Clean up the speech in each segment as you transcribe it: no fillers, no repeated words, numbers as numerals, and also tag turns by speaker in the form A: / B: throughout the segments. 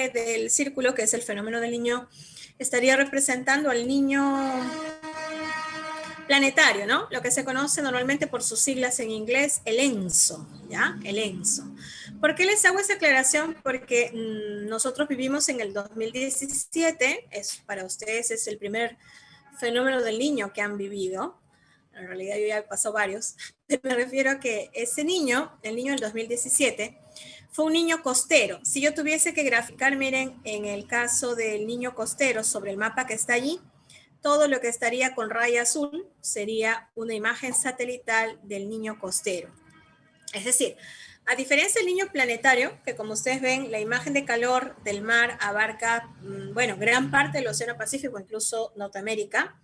A: parte del círculo, que es el fenómeno del niño, estaría representando al niño planetario, ¿no? Lo que se conoce normalmente por sus siglas en inglés, el ENSO, ¿ya? El ENSO. ¿Por qué les hago esa aclaración? Porque nosotros vivimos en el 2017, para ustedes es el primer fenómeno del niño que han vivido. En realidad yo ya he pasado varios. Me refiero a que ese niño, el niño del 2017, fue un niño costero. Si yo tuviese que graficar, miren, en el caso del niño costero sobre el mapa que está allí, todo lo que estaría con raya azul sería una imagen satelital del niño costero. Es decir, a diferencia del niño planetario, que como ustedes ven, la imagen de calor del mar abarca, bueno, gran parte del Océano Pacífico, incluso Norteamérica.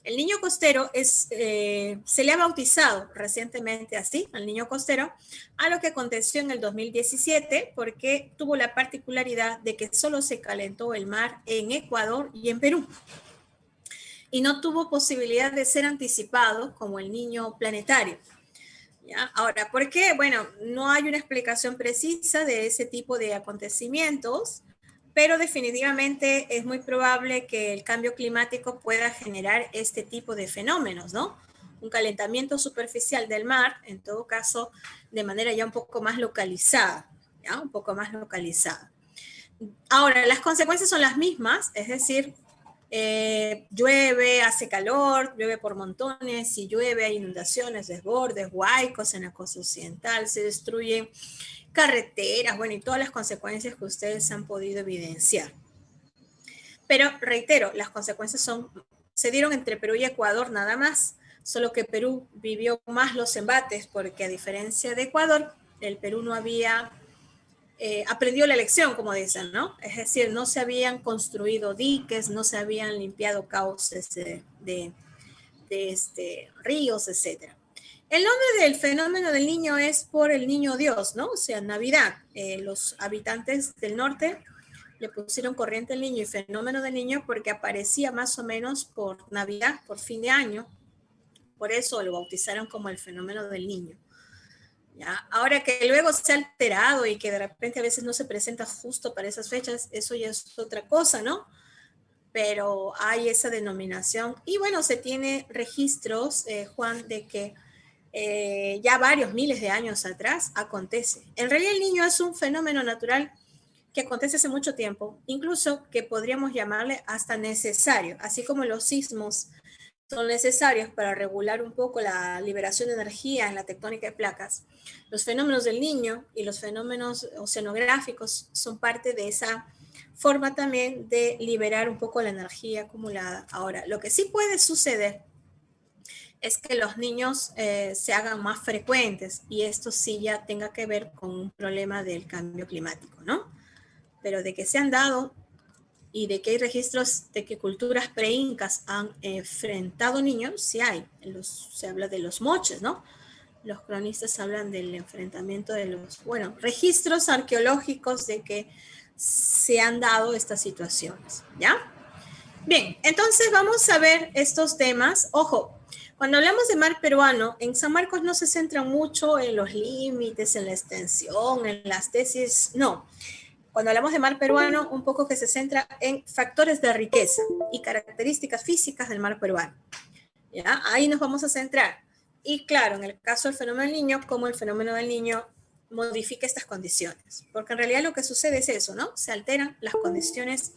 A: El niño costero se le ha bautizado recientemente así, al niño costero, a lo que aconteció en el 2017, porque tuvo la particularidad de que solo se calentó el mar en Ecuador y en Perú. Y no tuvo posibilidad de ser anticipado como el niño planetario. ¿Ya? Ahora, ¿por qué? Bueno, no hay una explicación precisa de ese tipo de acontecimientos, pero definitivamente es muy probable que el cambio climático pueda generar este tipo de fenómenos, ¿no? Un calentamiento superficial del mar, en todo caso, de manera ya un poco más localizada, ¿ya? Un poco más localizada. Ahora, las consecuencias son las mismas, es decir, llueve, hace calor, llueve por montones, si llueve hay inundaciones, desbordes, huaicos en la costa occidental, se destruyen carreteras, bueno, y todas las consecuencias que ustedes han podido evidenciar. Pero reitero, las consecuencias se dieron entre Perú y Ecuador nada más, solo que Perú vivió más los embates porque a diferencia de Ecuador, el Perú no había aprendió la lección, como dicen, ¿no? Es decir, no se habían construido diques, no se habían limpiado cauces de ríos, etc. El nombre del fenómeno del niño es por el niño Dios, ¿no? O sea, Navidad. Los habitantes del norte le pusieron corriente al niño y fenómeno del niño porque aparecía más o menos por Navidad, por fin de año. Por eso lo bautizaron como el fenómeno del niño. ¿Ya? Ahora que luego se ha alterado y que de repente a veces no se presenta justo para esas fechas, eso ya es otra cosa, ¿no? Pero hay esa denominación. Y bueno, se tiene registros, Juan, de que ya varios miles de años atrás acontece. En realidad el niño es un fenómeno natural que acontece hace mucho tiempo, incluso que podríamos llamarle hasta necesario, así como los sismos son necesarios para regular un poco la liberación de energía en la tectónica de placas. Los fenómenos del niño y los fenómenos oceanográficos son parte de esa forma también de liberar un poco la energía acumulada. Ahora, lo que sí puede suceder es que los niños se hagan más frecuentes y esto sí ya tenga que ver con un problema del cambio climático, ¿no? Pero de que se han dado y de que hay registros de que culturas preincas han enfrentado niños, sí hay. Se habla de los moches, ¿no? Los cronistas hablan del enfrentamiento de los, bueno, registros arqueológicos de que se han dado estas situaciones, ¿ya? Bien, entonces vamos a ver estos temas. Ojo, cuando hablamos de mar peruano, en San Marcos no se centra mucho en los límites, en la extensión, en las tesis, no. Cuando hablamos de mar peruano, un poco que se centra en factores de riqueza y características físicas del mar peruano. ¿Ya? Ahí nos vamos a centrar. Y claro, en el caso del fenómeno del niño, cómo el fenómeno del niño modifica estas condiciones. Porque en realidad lo que sucede es eso, ¿no? Se alteran las condiciones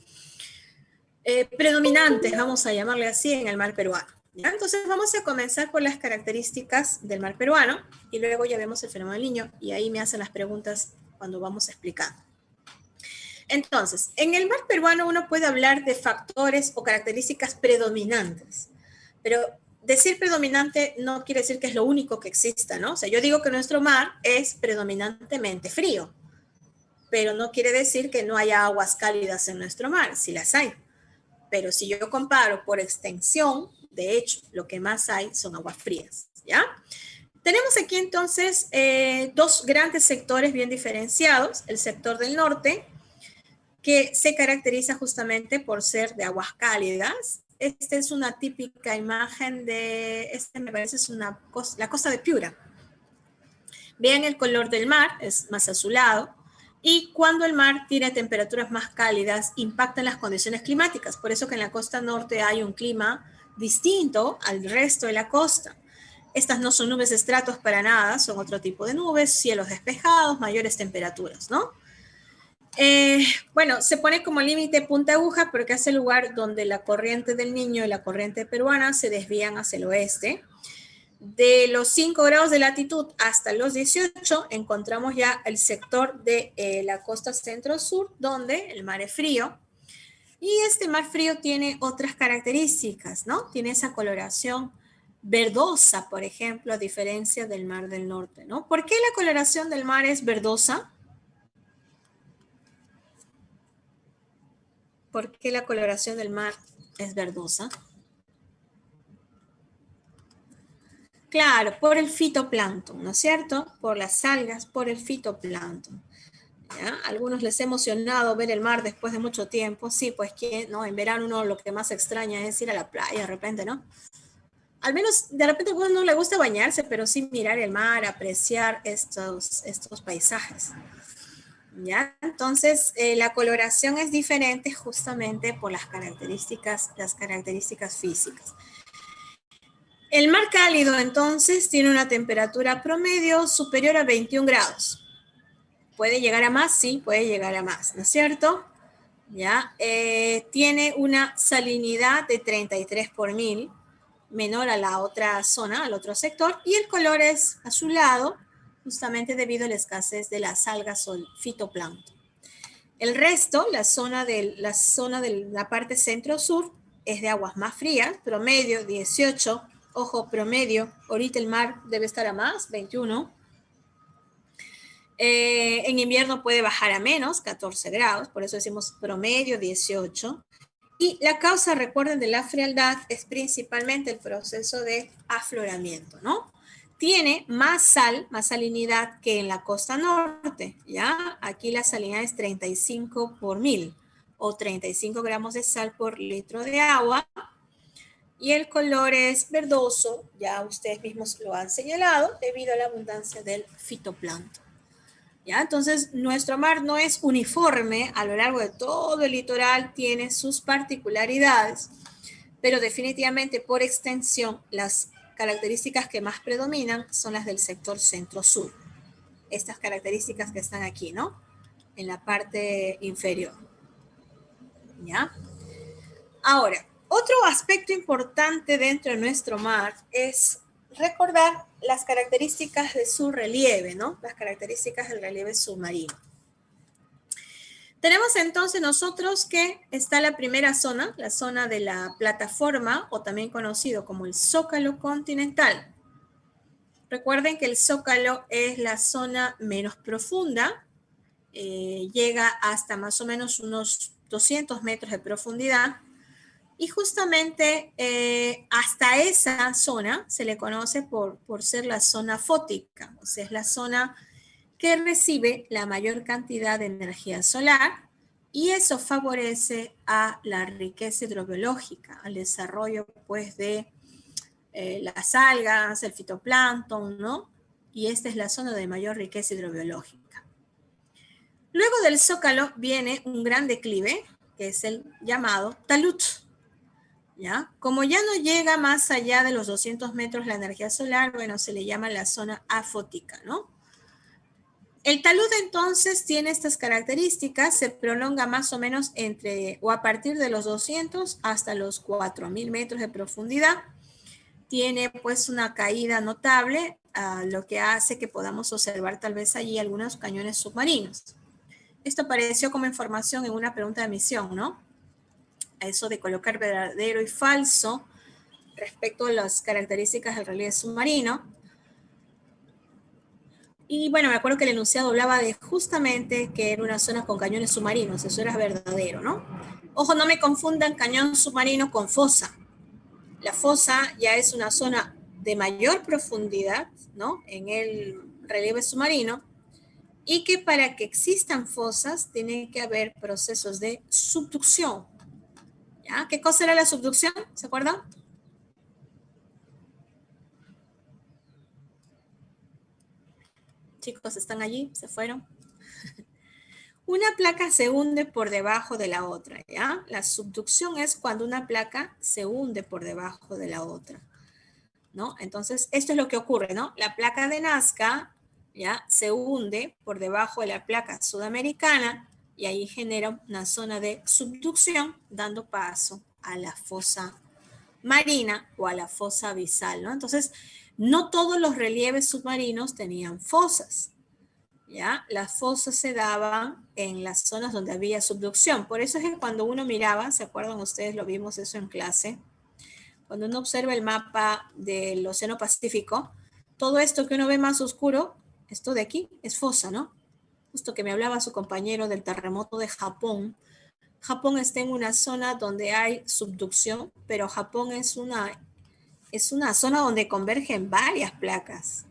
A: predominantes, vamos a llamarle así, en el mar peruano. ¿Ya? Entonces vamos a comenzar por las características del mar peruano y luego ya vemos el fenómeno del niño y ahí me hacen las preguntas cuando vamos explicando. Entonces, en el mar peruano uno puede hablar de factores o características predominantes, pero decir predominante no quiere decir que es lo único que exista, ¿no? O sea, yo digo que nuestro mar es predominantemente frío, pero no quiere decir que no haya aguas cálidas en nuestro mar, sí las hay. Pero si yo comparo por extensión, de hecho, lo que más hay son aguas frías, ¿ya? Tenemos aquí entonces dos grandes sectores bien diferenciados, el sector del norte, que se caracteriza justamente por ser de aguas cálidas. Esta es una típica imagen me parece es la costa de Piura. Vean el color del mar, es más azulado. Y cuando el mar tiene temperaturas más cálidas, impactan las condiciones climáticas. Por eso que en la costa norte hay un clima distinto al resto de la costa. Estas no son nubes estratos para nada, son otro tipo de nubes, cielos despejados, mayores temperaturas, ¿no? Bueno, se pone como límite punta aguja porque es el lugar donde la corriente del Niño y la corriente peruana se desvían hacia el oeste. De los 5 grados de latitud hasta los 18 encontramos ya el sector de la costa centro-sur, donde el mar es frío. Y este mar frío tiene otras características, ¿no? Tiene esa coloración verdosa, por ejemplo, a diferencia del mar del norte, ¿no? ¿Por qué la coloración del mar es verdosa? ¿Por qué la coloración del mar es verdosa? Claro, por el fitoplancton, ¿no es cierto? Por las algas, por el fitoplancton. ¿Ya? Algunos les ha emocionado ver el mar después de mucho tiempo. Sí, pues que, ¿no? En verano uno lo que más extraña es ir a la playa de repente, ¿no? Al menos de repente a uno no le gusta bañarse, pero sí mirar el mar, apreciar estos paisajes. ¿Ya? Entonces, la coloración es diferente justamente por las características físicas. El mar cálido, entonces, tiene una temperatura promedio superior a 21 grados. ¿Puede llegar a más? Sí, puede llegar a más, ¿no es cierto? ¿Ya? Tiene una salinidad de 33 por mil, menor a la otra zona, al otro sector, y el color es azulado, justamente debido a la escasez de las algas o el fitoplancton. El resto, la zona de la parte centro-sur, es de aguas más frías, promedio 18, ojo, promedio, ahorita el mar debe estar a más, 21. En invierno puede bajar a menos, 14 grados, por eso decimos promedio 18. Y la causa, recuerden, de la frialdad es principalmente el proceso de afloramiento, ¿no? Tiene más sal, más salinidad que en la costa norte, ¿ya? Aquí la salinidad es 35 por mil o 35 gramos de sal por litro de agua. Y el color es verdoso, ya ustedes mismos lo han señalado, debido a la abundancia del fitoplancton. ¿Ya? Entonces, nuestro mar no es uniforme a lo largo de todo el litoral, tiene sus particularidades, pero definitivamente por extensión las características que más predominan son las del sector centro-sur. Estas características que están aquí, ¿no? En la parte inferior. ¿Ya? Ahora, otro aspecto importante dentro de nuestro mar es recordar las características de su relieve, ¿no? Las características del relieve submarino. Tenemos entonces nosotros que está la primera zona, la zona de la plataforma, o también conocido como el zócalo continental. Recuerden que el zócalo es la zona menos profunda, llega hasta más o menos unos 200 metros de profundidad, y justamente hasta esa zona se le conoce por ser la zona fótica, o sea, es la zona que recibe la mayor cantidad de energía solar, y eso favorece a la riqueza hidrobiológica, al desarrollo pues de las algas, el fitoplancton, ¿no? Y esta es la zona de mayor riqueza hidrobiológica. Luego del zócalo viene un gran declive, que es el llamado talud, ¿ya? Como ya no llega más allá de los 200 metros la energía solar, bueno, se le llama la zona afótica, ¿no? El talud entonces tiene estas características, se prolonga más o menos entre o a partir de los 200 hasta los 4000 metros de profundidad. Tiene pues una caída notable, lo que hace que podamos observar tal vez allí algunos cañones submarinos. Esto apareció como información en una pregunta de misión, ¿no? Eso de colocar verdadero y falso respecto a las características del relieve submarino. Y bueno, me acuerdo que el enunciado hablaba de justamente que era una zona con cañones submarinos, eso era verdadero, ¿no? Ojo, no me confundan cañón submarino con fosa. La fosa ya es una zona de mayor profundidad, ¿no? En el relieve submarino, y que para que existan fosas tiene que haber procesos de subducción. ¿Ya? ¿Qué cosa era la subducción? ¿Se acuerdan? Chicos, ¿están allí? ¿Se fueron? Una placa se hunde por debajo de la otra, ¿ya? La subducción es cuando una placa se hunde por debajo de la otra, ¿no? Entonces, esto es lo que ocurre, ¿no? La placa de Nazca, ¿ya? Se hunde por debajo de la placa sudamericana y ahí genera una zona de subducción, dando paso a la fosa marina o a la fosa abisal, ¿no? Entonces, no todos los relieves submarinos tenían fosas, ¿ya? Las fosas se daban en las zonas donde había subducción. Por eso es que cuando uno miraba, ¿se acuerdan ustedes? Lo vimos eso en clase. Cuando uno observa el mapa del Océano Pacífico, todo esto que uno ve más oscuro, esto de aquí, es fosa, ¿no? Justo que me hablaba su compañero del terremoto de Japón. Japón está en una zona donde hay subducción, pero Japón es una zona donde convergen varias placas.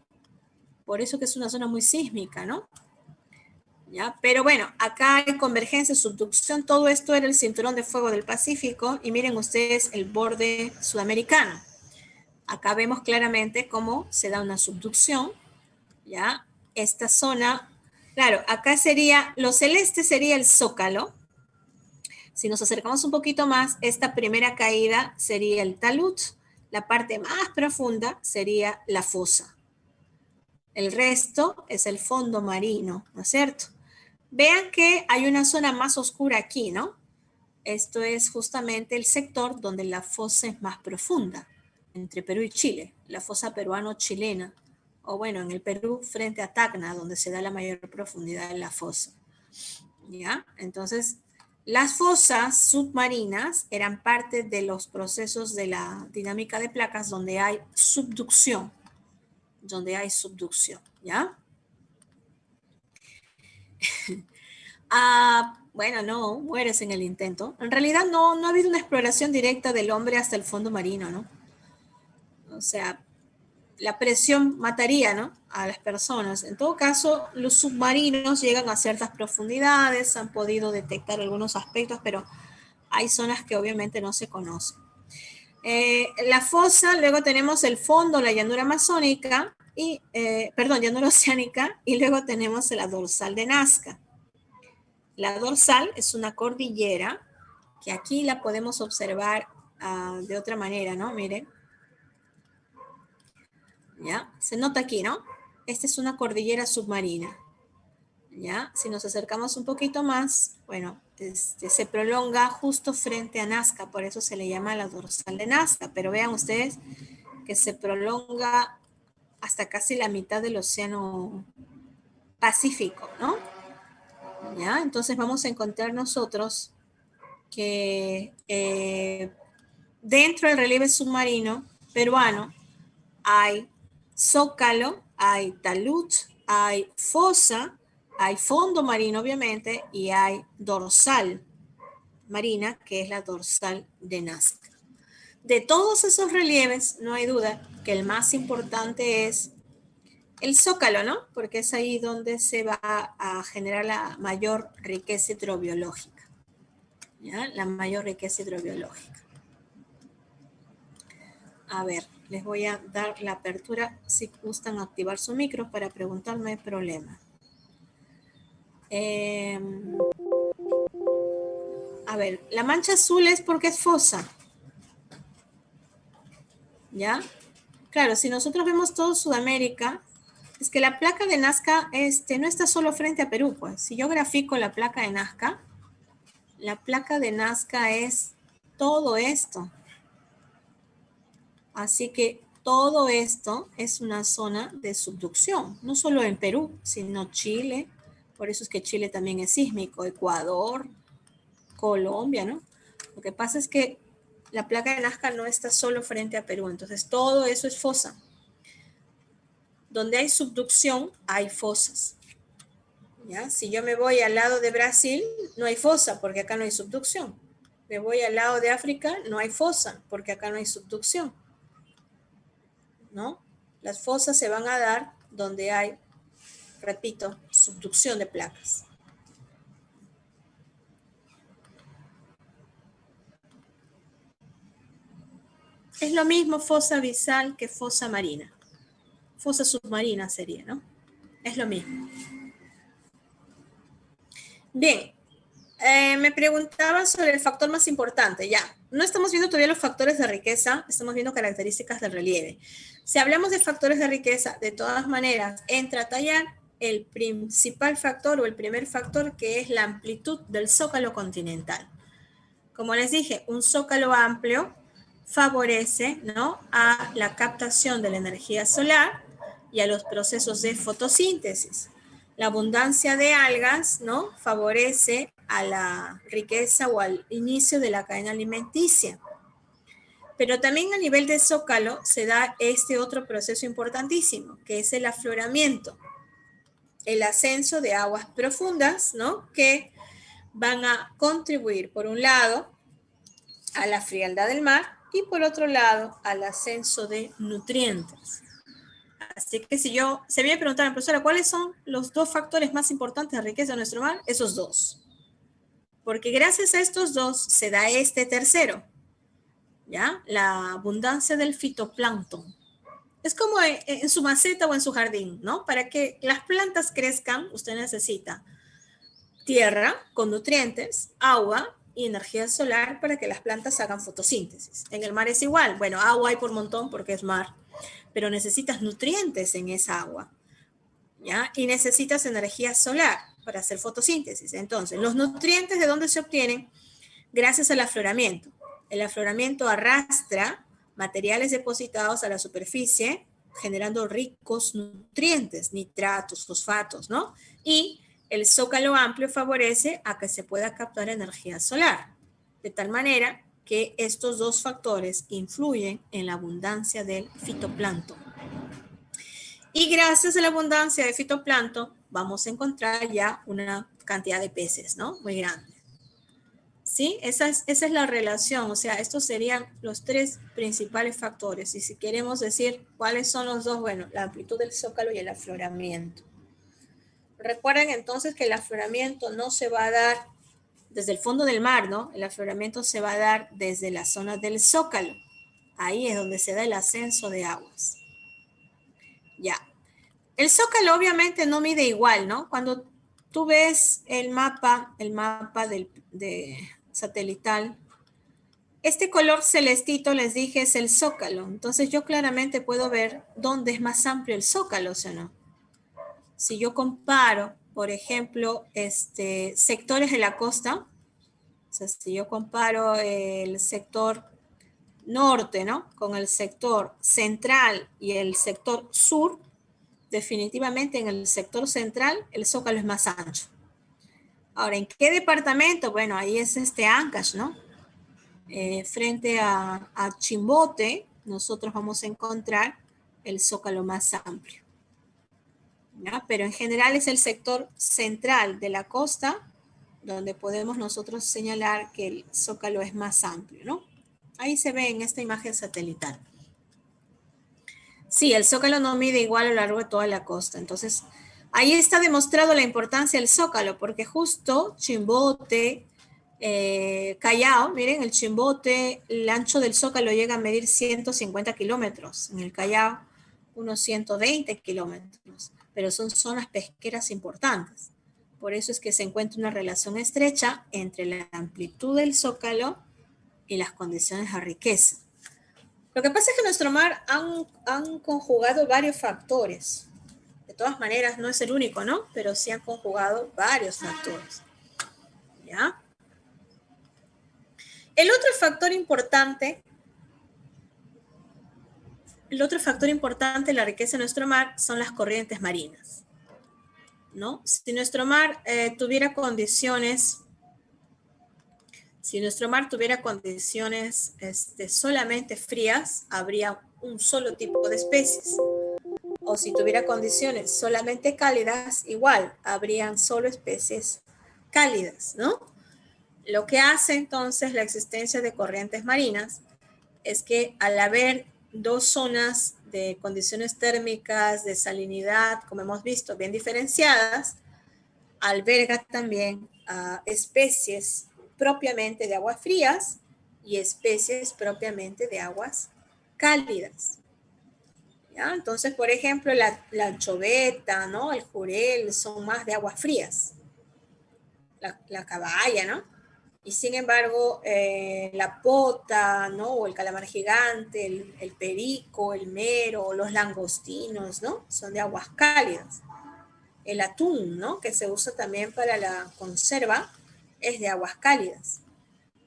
A: Por eso que es una zona muy sísmica, ¿no? ¿Ya? Pero bueno, acá hay convergencia, subducción, todo esto era el cinturón de fuego del Pacífico y miren ustedes el borde sudamericano. Acá vemos claramente cómo se da una subducción, ¿ya? Esta zona, claro, acá sería, lo celeste sería el zócalo. Si nos acercamos un poquito más, esta primera caída sería el talud, la parte más profunda sería la fosa. El resto es el fondo marino, ¿no es cierto? Vean que hay una zona más oscura aquí, ¿no? Esto es justamente el sector donde la fosa es más profunda, entre Perú y Chile, la fosa peruano-chilena, o bueno, en el Perú frente a Tacna, donde se da la mayor profundidad en la fosa. ¿Ya? Entonces, las fosas submarinas eran parte de los procesos de la dinámica de placas donde hay subducción, ¿ya? Bueno, no, mueres en el intento. En realidad no ha habido una exploración directa del hombre hasta el fondo marino, ¿no? O sea, la presión mataría, ¿no? A las personas. En todo caso, los submarinos llegan a ciertas profundidades, han podido detectar algunos aspectos, pero hay zonas que obviamente no se conocen. La fosa, luego tenemos el fondo, la llanura amazónica, y, llanura oceánica, y luego tenemos la dorsal de Nazca. La dorsal es una cordillera que aquí la podemos observar de otra manera, ¿no? Miren. ¿Ya? Se nota aquí, ¿no? Esta es una cordillera submarina. ¿Ya? Si nos acercamos un poquito más, bueno, se prolonga justo frente a Nazca, por eso se le llama la dorsal de Nazca, pero vean ustedes que se prolonga hasta casi la mitad del océano Pacífico, ¿no? ¿Ya? Entonces vamos a encontrar nosotros que dentro del relieve submarino peruano hay zócalo, hay talud, hay fosa, hay fondo marino obviamente y hay dorsal marina, que es la dorsal de Nazca. De todos esos relieves, no hay duda que el más importante es el zócalo, ¿no? Porque es ahí donde se va a generar la mayor riqueza hidrobiológica. ¿Ya? La mayor riqueza hidrobiológica. A ver, les voy a dar la apertura si gustan activar su micro para preguntarme el problema. A ver, la mancha azul es porque es fosa. ¿Ya? Claro, si nosotros vemos todo Sudamérica, es que la placa de Nazca no está solo frente a Perú, pues. Si yo grafico la placa de Nazca es todo esto. Así que todo esto es una zona de subducción, no solo en Perú, sino Chile, por eso es que Chile también es sísmico, Ecuador, Colombia, ¿no? Lo que pasa es que la placa de Nazca no está solo frente a Perú, entonces todo eso es fosa. Donde hay subducción, hay fosas. ¿Ya? Si yo me voy al lado de Brasil, no hay fosa, porque acá no hay subducción. Me voy al lado de África, no hay fosa, porque acá no hay subducción. ¿No? Las fosas se van a dar donde hay, repito, subducción de placas. Es lo mismo fosa abisal que fosa marina. Fosa submarina sería, ¿no? Es lo mismo. Bien, me preguntaban sobre el factor más importante. Ya, no estamos viendo todavía los factores de riqueza, estamos viendo características del relieve. Si hablamos de factores de riqueza, de todas maneras, entra a tallar el principal factor o el primer factor, que es la amplitud del zócalo continental. Como les dije, un zócalo amplio favorece, ¿no?, a la captación de la energía solar y a los procesos de fotosíntesis. La abundancia de algas, ¿no?, favorece a la riqueza o al inicio de la cadena alimenticia. Pero también a nivel de zócalo se da este otro proceso importantísimo, que es el afloramiento, el ascenso de aguas profundas, ¿no?, que van a contribuir, por un lado, a la frialdad del mar y por otro lado al ascenso de nutrientes. Así que si a mí me preguntaran, profesora, ¿cuáles son los dos factores más importantes de riqueza de nuestro mar? Esos dos. Porque gracias a estos dos se da este tercero, ¿ya? La abundancia del fitoplancton. Es como en su maceta o en su jardín, ¿no? Para que las plantas crezcan, usted necesita tierra con nutrientes, agua y energía solar para que las plantas hagan fotosíntesis. En el mar es igual. Bueno, agua hay por montón porque es mar, pero necesitas nutrientes en esa agua, ¿ya? Y necesitas energía solar para hacer fotosíntesis. Entonces, los nutrientes, ¿de dónde se obtienen? Gracias al afloramiento. El afloramiento arrastra materiales depositados a la superficie, generando ricos nutrientes, nitratos, fosfatos, ¿no? Y el zócalo amplio favorece a que se pueda captar energía solar, de tal manera que estos dos factores influyen en la abundancia del fitoplancton. Y gracias a la abundancia de fitoplancton vamos a encontrar ya una cantidad de peces, ¿no?, muy grande. ¿Sí? Esa es la relación, o sea, estos serían los tres principales factores. Y si queremos decir cuáles son los dos, bueno, la amplitud del zócalo y el afloramiento. Recuerden entonces que el afloramiento no se va a dar desde el fondo del mar, ¿no? El afloramiento se va a dar desde la zona del zócalo. Ahí es donde se da el ascenso de aguas. Ya. El zócalo obviamente no mide igual, ¿no? Cuando tú ves el mapa de satelital, este color celestito, les dije, es el zócalo. Entonces yo claramente puedo ver dónde es más amplio el zócalo, ¿sí o no? Si yo comparo, por ejemplo, sectores de la costa, o sea, si yo comparo el sector norte, ¿no?, con el sector central y el sector sur, definitivamente en el sector central el zócalo es más ancho. Ahora, ¿en qué departamento? Bueno, ahí es Ancash, ¿no? Frente a Chimbote, nosotros vamos a encontrar el zócalo más amplio, ¿ya? Pero en general es el sector central de la costa donde podemos nosotros señalar que el zócalo es más amplio, ¿no? Ahí se ve en esta imagen satelital. Sí, el zócalo no mide igual a lo largo de toda la costa. Entonces, ahí está demostrado la importancia del zócalo, porque justo Chimbote, Callao, miren, el Chimbote, el ancho del zócalo llega a medir 150 kilómetros. En el Callao, unos 120 kilómetros. Pero son zonas pesqueras importantes. Por eso es que se encuentra una relación estrecha entre la amplitud del zócalo y las condiciones de riqueza. Lo que pasa es que en nuestro mar han conjugado varios factores. De todas maneras, no es el único, ¿no? Pero sí han conjugado varios factores. ¿Ya? El otro factor importante de la riqueza de nuestro mar son las corrientes marinas, ¿no? Si nuestro mar tuviera condiciones solamente frías, habría un solo tipo de especies. O si tuviera condiciones solamente cálidas, igual, habrían solo especies cálidas, ¿no? Lo que hace entonces la existencia de corrientes marinas es que al haber dos zonas de condiciones térmicas, de salinidad, como hemos visto, bien diferenciadas, alberga también especies propiamente de aguas frías y especies propiamente de aguas cálidas. ¿Ya? Entonces, por ejemplo, la anchoveta, ¿no?, el jurel son más de aguas frías. la caballa, ¿no? Y sin embargo, la pota, ¿no? O el calamar gigante, el perico, el mero, los langostinos, ¿no? Son de aguas cálidas. El atún, ¿no? Que se usa también para la conserva, es de aguas cálidas.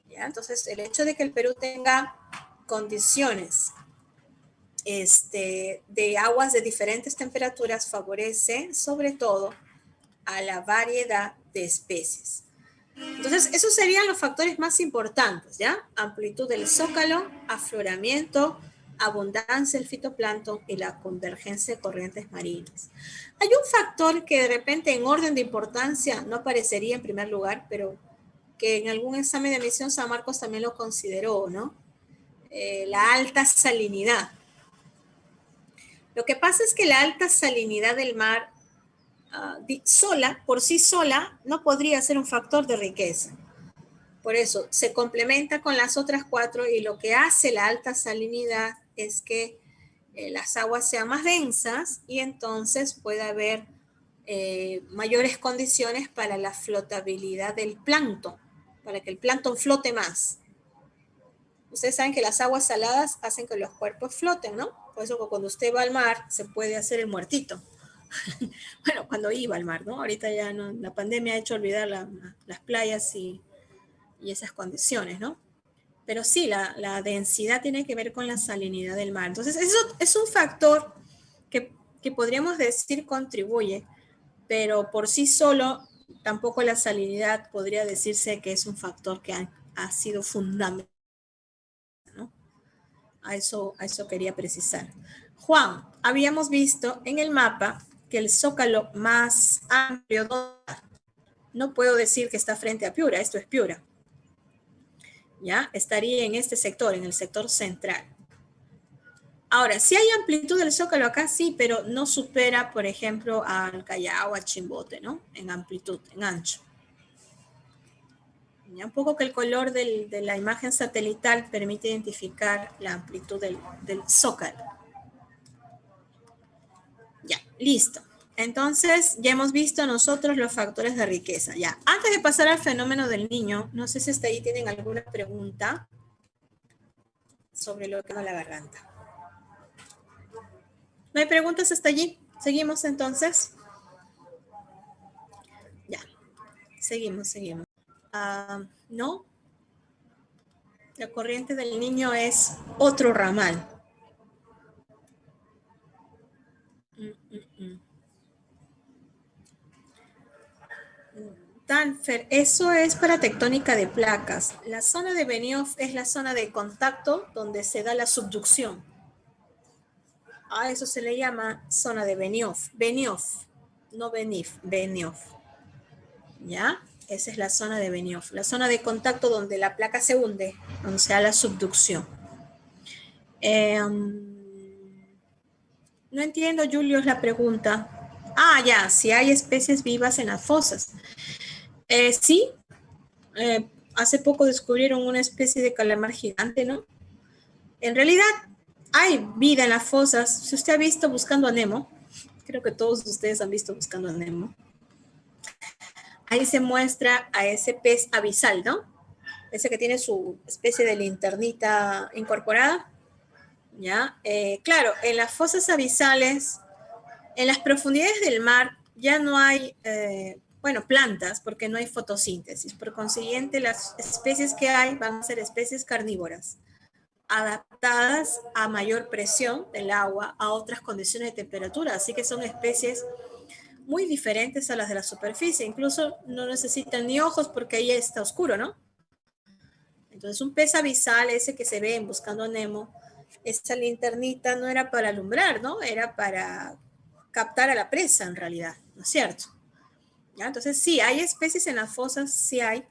A: ¿Ya? Entonces, el hecho de que el Perú tenga condiciones de aguas de diferentes temperaturas favorece sobre todo a la variedad de especies. Entonces, esos serían los factores más importantes, ¿ya? Amplitud del zócalo, afloramiento, abundancia del fitoplancton y la convergencia de corrientes marinas. Hay un factor que de repente en orden de importancia no aparecería en primer lugar, pero que en algún examen de admisión San Marcos también lo consideró, ¿no? La alta salinidad. Lo que pasa es que la alta salinidad del mar sola, por sí sola, no podría ser un factor de riqueza. Por eso se complementa con las otras cuatro y lo que hace la alta salinidad es que las aguas sean más densas y entonces pueda haber mayores condiciones para la flotabilidad del plancton, para que el plancton flote más. Ustedes saben que las aguas saladas hacen que los cuerpos floten, ¿no? Por eso cuando usted va al mar se puede hacer el muertito. Bueno, cuando iba al mar, ¿no? Ahorita ya no, la pandemia ha hecho olvidar las playas y esas condiciones, ¿no? Pero sí, la densidad tiene que ver con la salinidad del mar. Entonces, eso es un factor que podríamos decir contribuye, pero por sí solo tampoco la salinidad podría decirse que es un factor que ha sido fundamental, ¿no? A eso quería precisar. Juan, habíamos visto en el mapa que el zócalo más amplio, no puedo decir que está frente a Piura, esto es Piura, ¿ya? Estaría en este sector, en el sector central. Ahora, sí hay amplitud del zócalo acá, sí, pero no supera, por ejemplo, al Callao, a Chimbote, ¿no? En amplitud, en ancho. Ya, un poco que el color de la imagen satelital permite identificar la amplitud del zócalo. Ya, listo. Entonces, ya hemos visto nosotros los factores de riqueza. Ya, antes de pasar al fenómeno del niño, no sé si hasta ahí tienen alguna pregunta sobre lo que es la garganta. ¿No hay preguntas hasta allí? ¿Seguimos entonces? Ya, seguimos. ¿No? La corriente del niño es otro ramal. Danfer, eso es para tectónica de placas. La zona de Benioff es la zona de contacto donde se da la subducción. A eso se le llama zona de Benioff. Benioff, no Benif, Benioff. ¿Ya? Esa es la zona de Benioff. La zona de contacto donde la placa se hunde, donde se da la subducción. No entiendo, Julio, es la pregunta. Ah, ya, si hay especies vivas en las fosas. Sí, hace poco descubrieron una especie de calamar gigante, ¿no? En realidad, hay vida en las fosas. Si usted ha visto Buscando a Nemo, creo que todos ustedes han visto Buscando a Nemo, ahí se muestra a ese pez abisal, ¿no? Ese que tiene su especie de linternita incorporada, ¿ya? Claro, en las fosas abisales, en las profundidades del mar, ya no hay, plantas, porque no hay fotosíntesis. Por consiguiente, las especies que hay van a ser especies carnívoras, adaptadas a mayor presión del agua, a otras condiciones de temperatura. Así que son especies muy diferentes a las de la superficie. Incluso no necesitan ni ojos porque ahí está oscuro, ¿no? Entonces, un pez abisal, ese que se ve en Buscando a Nemo, esta linternita no era para alumbrar, ¿no? Era para captar a la presa, en realidad, ¿no es cierto? ¿Ya? Entonces, sí, hay especies en las fosas, sí hay,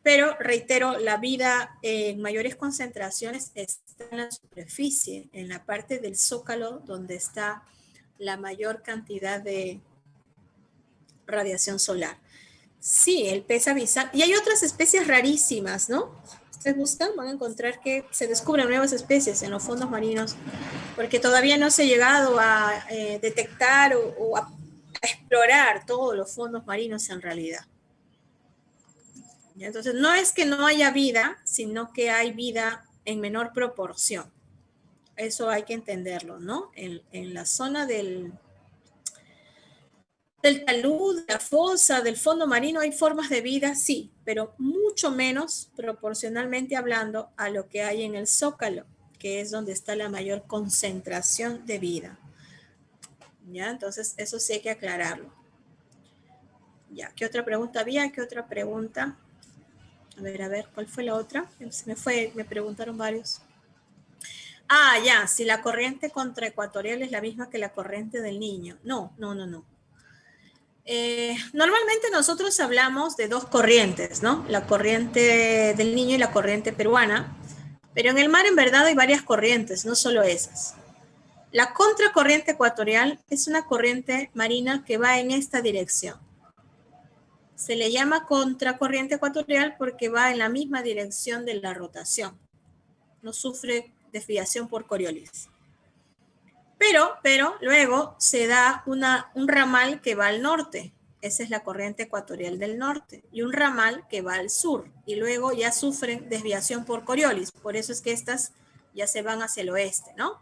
A: pero reitero, la vida en mayores concentraciones está en la superficie, en la parte del zócalo donde está la mayor cantidad de radiación solar. Sí, el pez abisal. Y hay otras especies rarísimas, ¿no? Ustedes buscan, van a encontrar que se descubren nuevas especies en los fondos marinos, porque todavía no se ha llegado a detectar o a explorar todos los fondos marinos en realidad. ¿Ya? Entonces, no es que no haya vida, sino que hay vida en menor proporción. Eso hay que entenderlo, ¿no? En la zona del talud, de la fosa, del fondo marino hay formas de vida, sí, pero mucho menos proporcionalmente hablando a lo que hay en el zócalo, que es donde está la mayor concentración de vida. ¿Ya? Entonces, eso sí hay que aclararlo. Ya, ¿qué otra pregunta había? ¿Qué otra pregunta? A ver, ¿cuál fue la otra? Se me fue, me preguntaron varios. Ah, ya, si la corriente contraecuatorial es la misma que la corriente del Niño. No. Normalmente nosotros hablamos de dos corrientes, ¿no? La corriente del Niño y la corriente peruana, pero en el mar en verdad hay varias corrientes, no solo esas. La contracorriente ecuatorial es una corriente marina que va en esta dirección. Se le llama contracorriente ecuatorial porque va en la misma dirección de la rotación. No sufre desviación por Coriolis. Pero luego se da un ramal que va al norte. Esa es la corriente ecuatorial del norte. Y un ramal que va al sur. Y luego ya sufren desviación por Coriolis. Por eso es que estas ya se van hacia el oeste, ¿no?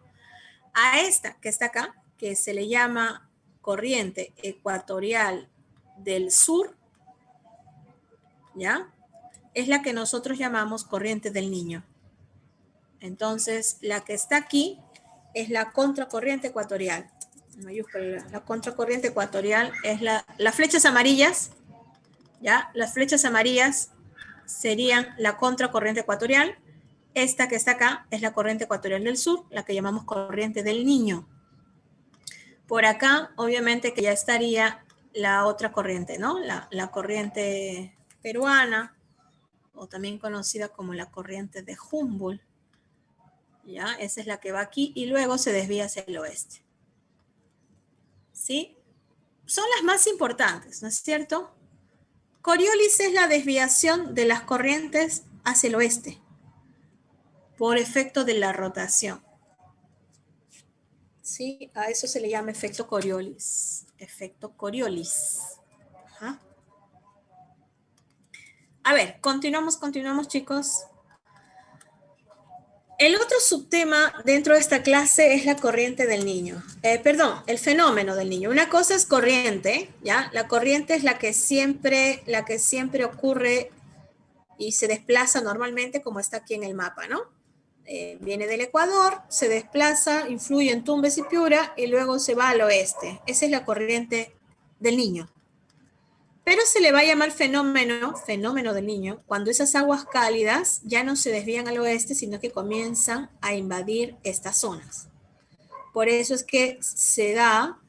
A: A esta que está acá, que se le llama corriente ecuatorial del sur, ¿ya? Es la que nosotros llamamos corriente del Niño. Entonces, la que está aquí es la contracorriente ecuatorial. La contracorriente ecuatorial es las flechas amarillas, ¿ya? Las flechas amarillas serían la contracorriente ecuatorial. Esta que está acá es la corriente ecuatorial del sur, la que llamamos corriente del Niño. Por acá, obviamente que ya estaría la otra corriente, ¿no? La corriente peruana, o también conocida como la corriente de Humboldt. ¿Ya? Esa es la que va aquí y luego se desvía hacia el oeste. ¿Sí? Son las más importantes, ¿no es cierto? Coriolis es la desviación de las corrientes hacia el oeste por efecto de la rotación. ¿Sí? A eso se le llama efecto Coriolis. Efecto Coriolis. Ajá. A ver, continuamos chicos. El otro subtema dentro de esta clase es la corriente del niño. Perdón, el fenómeno del niño. Una cosa es corriente, ¿ya? La corriente es la que siempre ocurre y se desplaza normalmente como está aquí en el mapa, ¿no? Viene del Ecuador, se desplaza, influye en Tumbes y Piura y luego se va al oeste. Esa es la corriente del niño. Pero se le va a llamar fenómeno del Niño, cuando esas aguas cálidas ya no se desvían al oeste, sino que comienzan a invadir estas zonas. Por eso es que se da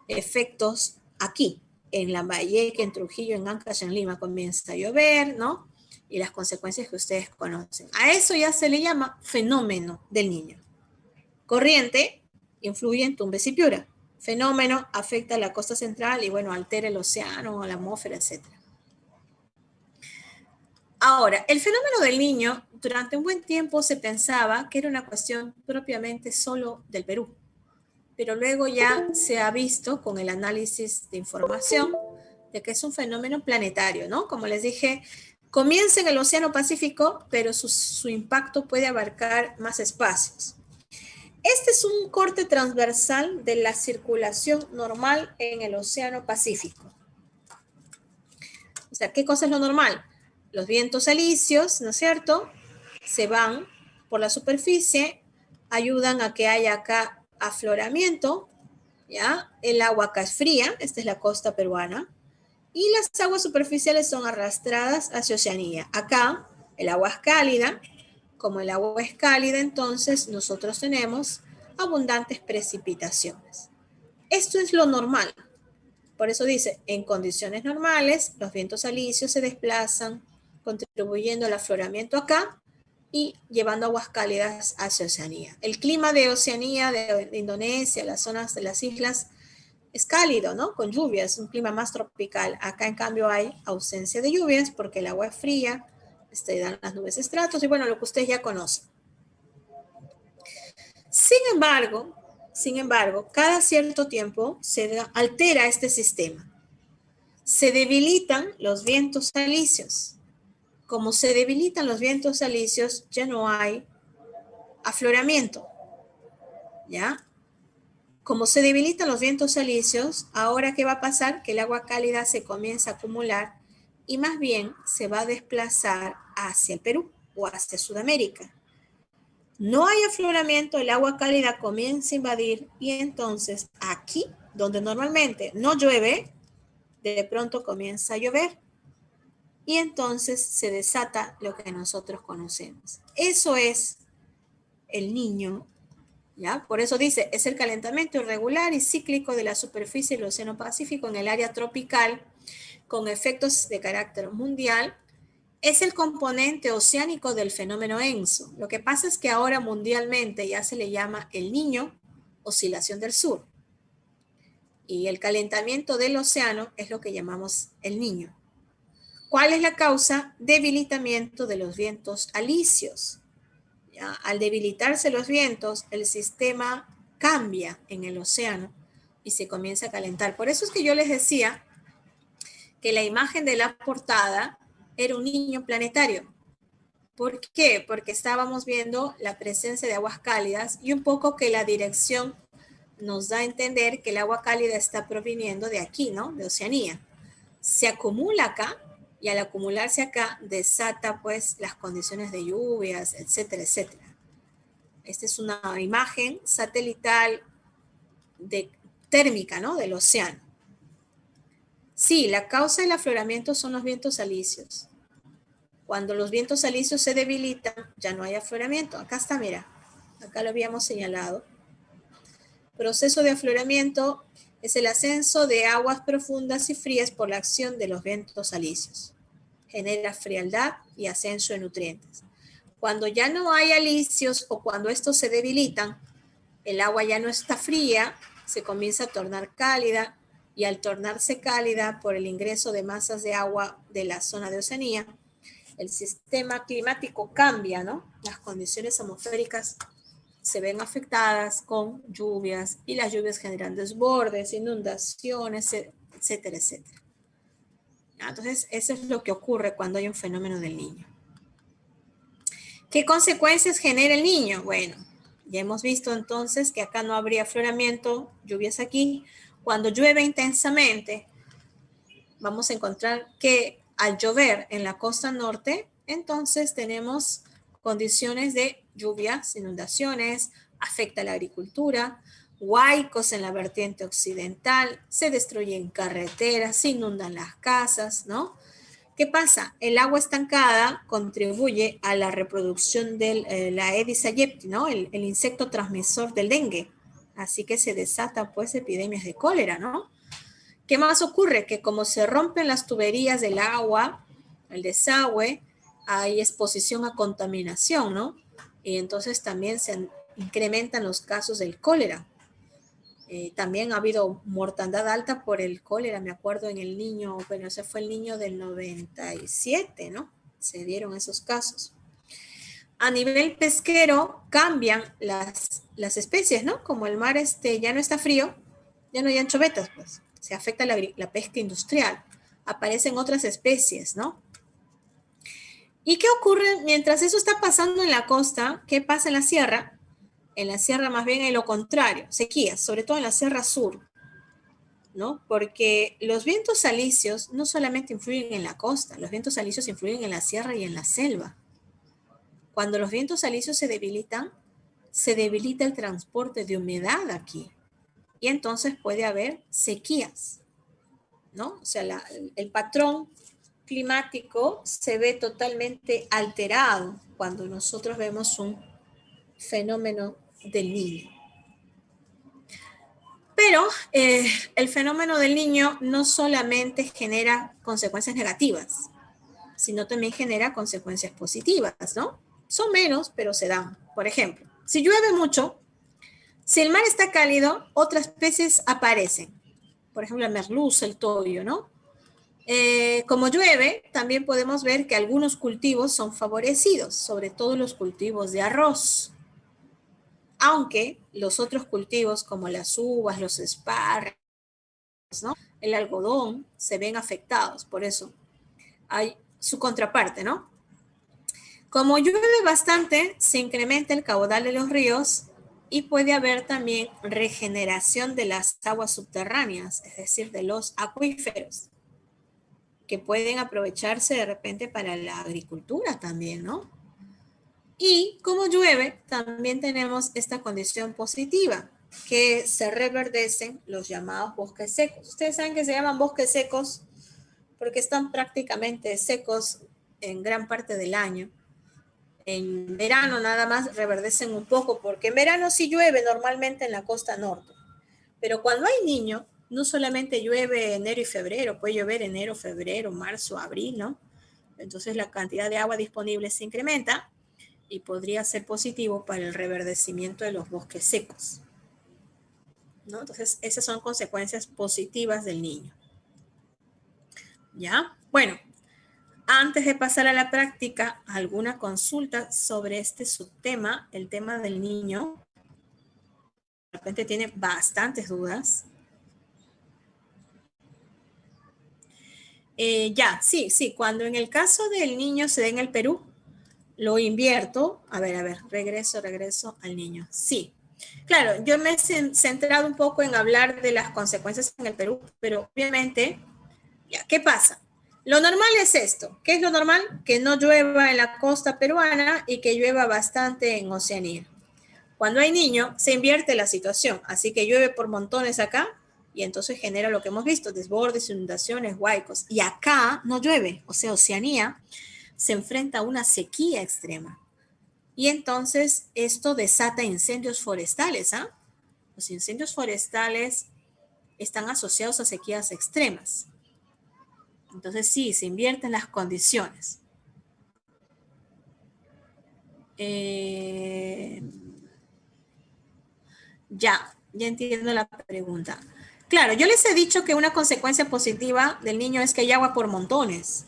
A: efectos aquí, en Lambayeque, en Trujillo, en Ancash, en Lima, comienza a llover, ¿no? Y las consecuencias que ustedes conocen. A eso ya se le llama fenómeno del Niño. Corriente influye en Tumbes y Piura. Fenómeno afecta a la costa central y, bueno, altera el océano, la atmósfera, etc. Ahora, el fenómeno del Niño, durante un buen tiempo se pensaba que era una cuestión propiamente solo del Perú, pero luego ya se ha visto con el análisis de información de que es un fenómeno planetario, ¿no? Como les dije, comienza en el Océano Pacífico, pero su impacto puede abarcar más espacios. Este es un corte transversal de la circulación normal en el Océano Pacífico. O sea, ¿qué cosa es lo normal? Los vientos alisios, ¿no es cierto? Se van por la superficie, ayudan a que haya acá afloramiento, ¿ya? El agua acá es fría, esta es la costa peruana, y las aguas superficiales son arrastradas hacia Oceanía. Acá el agua es cálida, como el agua es cálida, entonces nosotros tenemos abundantes precipitaciones. Esto es lo normal. Por eso dice, en condiciones normales, los vientos alisios se desplazan, contribuyendo al afloramiento acá y llevando aguas cálidas hacia Oceanía. El clima de Oceanía, de Indonesia, las zonas de las islas, es cálido, ¿no? Con lluvias, un clima más tropical. Acá, en cambio, hay ausencia de lluvias porque el agua es fría, dan las nubes estratos y, bueno, lo que ustedes ya conocen. Sin embargo, cada cierto tiempo se altera este sistema. Se debilitan los vientos alisios. como se debilitan los vientos alisios, ya no hay afloramiento, ¿ya? Como se debilitan los vientos alisios, ahora ¿qué va a pasar? Que el agua cálida se comienza a acumular y más bien se va a desplazar hacia el Perú o hacia Sudamérica. No hay afloramiento, el agua cálida comienza a invadir y entonces aquí, donde normalmente no llueve, de pronto comienza a llover y entonces se desata lo que nosotros conocemos. Eso es el Niño, ¿ya? Por eso dice, es el calentamiento irregular y cíclico de la superficie del Océano Pacífico en el área tropical con efectos de carácter mundial. Es el componente oceánico del fenómeno ENSO. Lo que pasa es que ahora mundialmente ya se le llama el Niño, oscilación del sur. Y el calentamiento del océano es lo que llamamos el Niño. ¿Cuál es la causa? Debilitamiento de los vientos alisios. ¿Ya? Al debilitarse los vientos, el sistema cambia en el océano y se comienza a calentar. Por eso es que yo les decía que la imagen de la portada era un niño planetario. ¿Por qué? Porque estábamos viendo la presencia de aguas cálidas y un poco que la dirección nos da a entender que el agua cálida está proviniendo de aquí, ¿no? De Oceanía. Se acumula acá y al acumularse acá desata pues las condiciones de lluvias, etcétera, etcétera. Esta es una imagen satelital térmica, ¿no? Del océano. Sí, la causa del afloramiento son los vientos alisios. Cuando los vientos alisios se debilitan, ya no hay afloramiento. Acá está, mira, acá lo habíamos señalado. Proceso de afloramiento es el ascenso de aguas profundas y frías por la acción de los vientos alisios. Genera frialdad y ascenso de nutrientes. Cuando ya no hay alisios o cuando estos se debilitan, el agua ya no está fría, se comienza a tornar cálida y al tornarse cálida por el ingreso de masas de agua de la zona de Oceanía, el sistema climático cambia, ¿no? Las condiciones atmosféricas se ven afectadas con lluvias y las lluvias generan desbordes, inundaciones, etcétera, etcétera. Entonces, eso es lo que ocurre cuando hay un fenómeno del Niño. ¿Qué consecuencias genera el Niño? Bueno, ya hemos visto entonces que acá no habría afloramiento, lluvias aquí. Cuando llueve intensamente, vamos a encontrar que al llover en la costa norte, entonces tenemos condiciones de lluvias, inundaciones, afecta la agricultura, huaicos en la vertiente occidental, se destruyen carreteras, se inundan las casas, ¿no? ¿Qué pasa? El agua estancada contribuye a la reproducción de la Aedes aegypti, ¿no? El insecto transmisor del dengue. Así que se desatan pues epidemias de cólera, ¿no? ¿Qué más ocurre? Que como se rompen las tuberías del agua, el desagüe, hay exposición a contaminación, ¿no? Y entonces también se incrementan los casos del cólera. También ha habido mortandad alta por el cólera, me acuerdo en el niño, bueno, ese fue el niño del 97, ¿no? Se dieron esos casos. A nivel pesquero cambian las especies, ¿no? Como el mar ya no está frío, ya no hay anchovetas, pues. Se afecta la pesca industrial. Aparecen otras especies, ¿no? ¿Y qué ocurre mientras eso está pasando en la costa? ¿Qué pasa en la sierra? En la sierra más bien es lo contrario, sequías, sobre todo en la sierra sur, ¿no? Porque los vientos alisios no solamente influyen en la costa, los vientos alisios influyen en la sierra y en la selva. Cuando los vientos alisios se debilita el transporte de humedad aquí. Y entonces puede haber sequías, ¿no? O sea, el patrón climático se ve totalmente alterado cuando nosotros vemos un fenómeno del Niño. Pero el fenómeno del Niño no solamente genera consecuencias negativas, sino también genera consecuencias positivas, ¿no? Son menos, pero se dan. Por ejemplo, si llueve mucho, si el mar está cálido, otras especies aparecen. Por ejemplo, la merluza, el toyo, ¿no? Como llueve, también podemos ver que algunos cultivos son favorecidos, sobre todo los cultivos de arroz. Aunque los otros cultivos como las uvas, los espárragos, ¿no? El algodón se ven afectados, por eso hay su contraparte, ¿no? Como llueve bastante, se incrementa el caudal de los ríos y puede haber también regeneración de las aguas subterráneas, es decir, de los acuíferos, que pueden aprovecharse de repente para la agricultura también, ¿no? Y como llueve, también tenemos esta condición positiva, que se reverdecen los llamados bosques secos. Ustedes saben que se llaman bosques secos porque están prácticamente secos en gran parte del año. En verano nada más reverdecen un poco, porque en verano sí llueve normalmente en la costa norte. Pero cuando hay niño, no solamente llueve enero y febrero, puede llover enero, febrero, marzo, abril, ¿no? Entonces la cantidad de agua disponible se incrementa y podría ser positivo para el reverdecimiento de los bosques secos, ¿no? Entonces esas son consecuencias positivas del niño. ¿Ya? Bueno, antes de pasar a la práctica, ¿alguna consulta sobre este subtema, el tema del niño? De repente tiene bastantes dudas. Sí, cuando en el caso del niño se da en el Perú, lo invierto. A ver, regreso al niño. Sí, claro, yo me he centrado un poco en hablar de las consecuencias en el Perú, pero obviamente, ya, ¿qué pasa? Lo normal es esto. ¿Qué es lo normal? Que no llueva en la costa peruana y que llueva bastante en Oceanía. Cuando hay niño, se invierte la situación, así que llueve por montones acá y entonces genera lo que hemos visto, desbordes, inundaciones, huaicos. Y acá no llueve, o sea, Oceanía se enfrenta a una sequía extrema. Y entonces esto desata incendios forestales, ¿ah? Los incendios forestales están asociados a sequías extremas. Entonces sí, se invierten las condiciones. Ya entiendo la pregunta. Claro, yo les he dicho que una consecuencia positiva del niño es que hay agua por montones.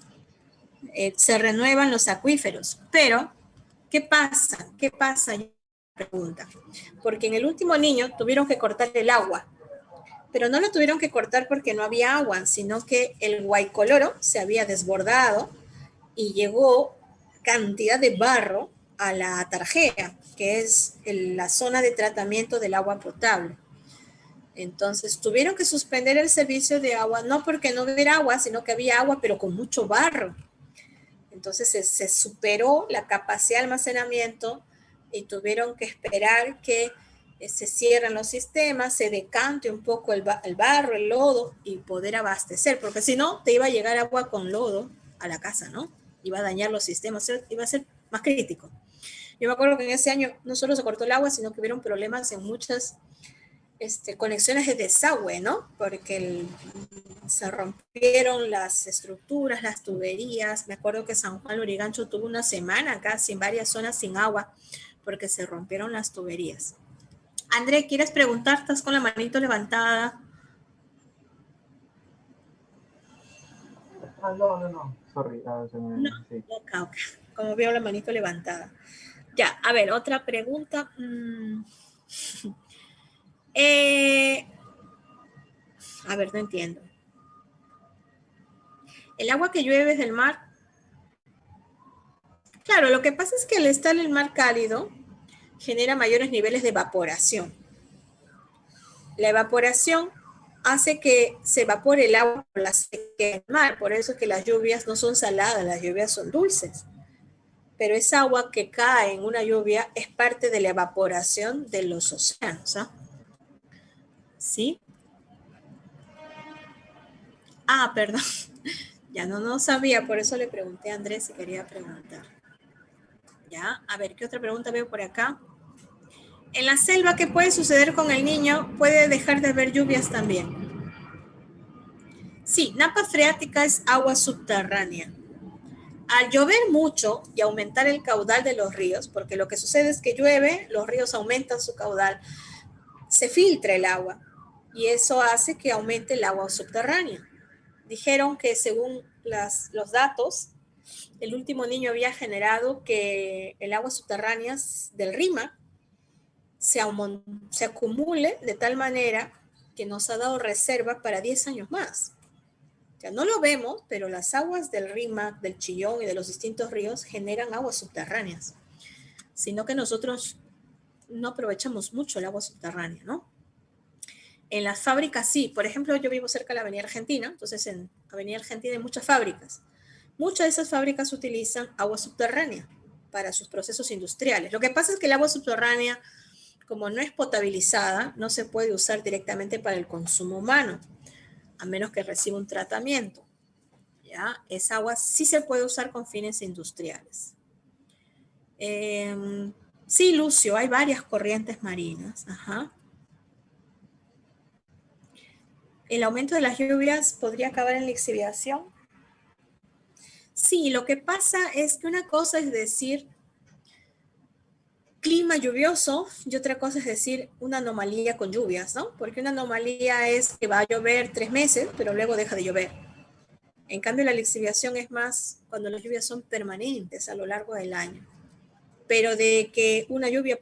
A: Se renuevan los acuíferos. Pero, ¿qué pasa? ¿Qué pasa? Pregunta. Porque en el último niño tuvieron que cortar el agua. Pero no lo tuvieron que cortar porque no había agua, sino que el Guaycoloro se había desbordado y llegó cantidad de barro a la Tarjea, que es la zona de tratamiento del agua potable. Entonces tuvieron que suspender el servicio de agua, no porque no hubiera agua, sino que había agua, pero con mucho barro. Entonces se superó la capacidad de almacenamiento y tuvieron que esperar que se cierren los sistemas, se decante un poco el barro, el lodo y poder abastecer, porque si no, te iba a llegar agua con lodo a la casa, ¿no? Iba a dañar los sistemas, iba a ser más crítico. Yo me acuerdo que en ese año no solo se cortó el agua, sino que hubieron problemas en muchas conexiones de desagüe, ¿no? Porque se rompieron las estructuras, las tuberías. Me acuerdo que San Juan Lurigancho tuvo una semana casi en varias zonas sin agua porque se rompieron las tuberías. André, ¿quieres preguntar? Estás con la manito levantada.
B: No. Sorry.
A: No, sí. Okay. Como veo la manito levantada. Ya, a ver, otra pregunta. A ver, no entiendo. El agua que llueve del mar. Claro, lo que pasa es que al estar en el mar cálido genera mayores niveles de evaporación. La evaporación hace que se evapore el agua por la sequía del mar, por eso es que las lluvias no son saladas, las lluvias son dulces. Pero esa agua que cae en una lluvia es parte de la evaporación de los océanos, ¿ah? ¿Sí? Ah, perdón. Ya no sabía, por eso le pregunté a Andrés si quería preguntar. Ya, a ver, ¿qué otra pregunta veo por acá? En la selva, ¿qué puede suceder con el niño? Puede dejar de haber lluvias también. Sí, napa freática es agua subterránea. Al llover mucho y aumentar el caudal de los ríos, porque lo que sucede es que llueve, los ríos aumentan su caudal, se filtra el agua y eso hace que aumente el agua subterránea. Dijeron que según los datos, el último niño había generado que el agua subterránea del Rima se acumule de tal manera que nos ha dado reserva para 10 años más. O sea, no lo vemos, pero las aguas del Rímac, del Chillón y de los distintos ríos generan aguas subterráneas, sino que nosotros no aprovechamos mucho el agua subterránea, ¿no? En las fábricas sí, por ejemplo, yo vivo cerca de la Avenida Argentina, entonces en Avenida Argentina hay muchas fábricas. Muchas de esas fábricas utilizan agua subterránea para sus procesos industriales. Lo que pasa es que el agua subterránea, como no es potabilizada, no se puede usar directamente para el consumo humano, a menos que reciba un tratamiento. ¿Ya? Esa agua sí se puede usar con fines industriales. Sí, Lucio, hay varias corrientes marinas. Ajá. ¿El aumento de las lluvias podría acabar en la lixiviación? Sí, lo que pasa es que una cosa es decir clima lluvioso y otra cosa es decir una anomalía con lluvias, ¿no? Porque una anomalía es que va a llover 3 meses, pero luego deja de llover. En cambio, la lixiviación es más cuando las lluvias son permanentes a lo largo del año. Pero de que una lluvia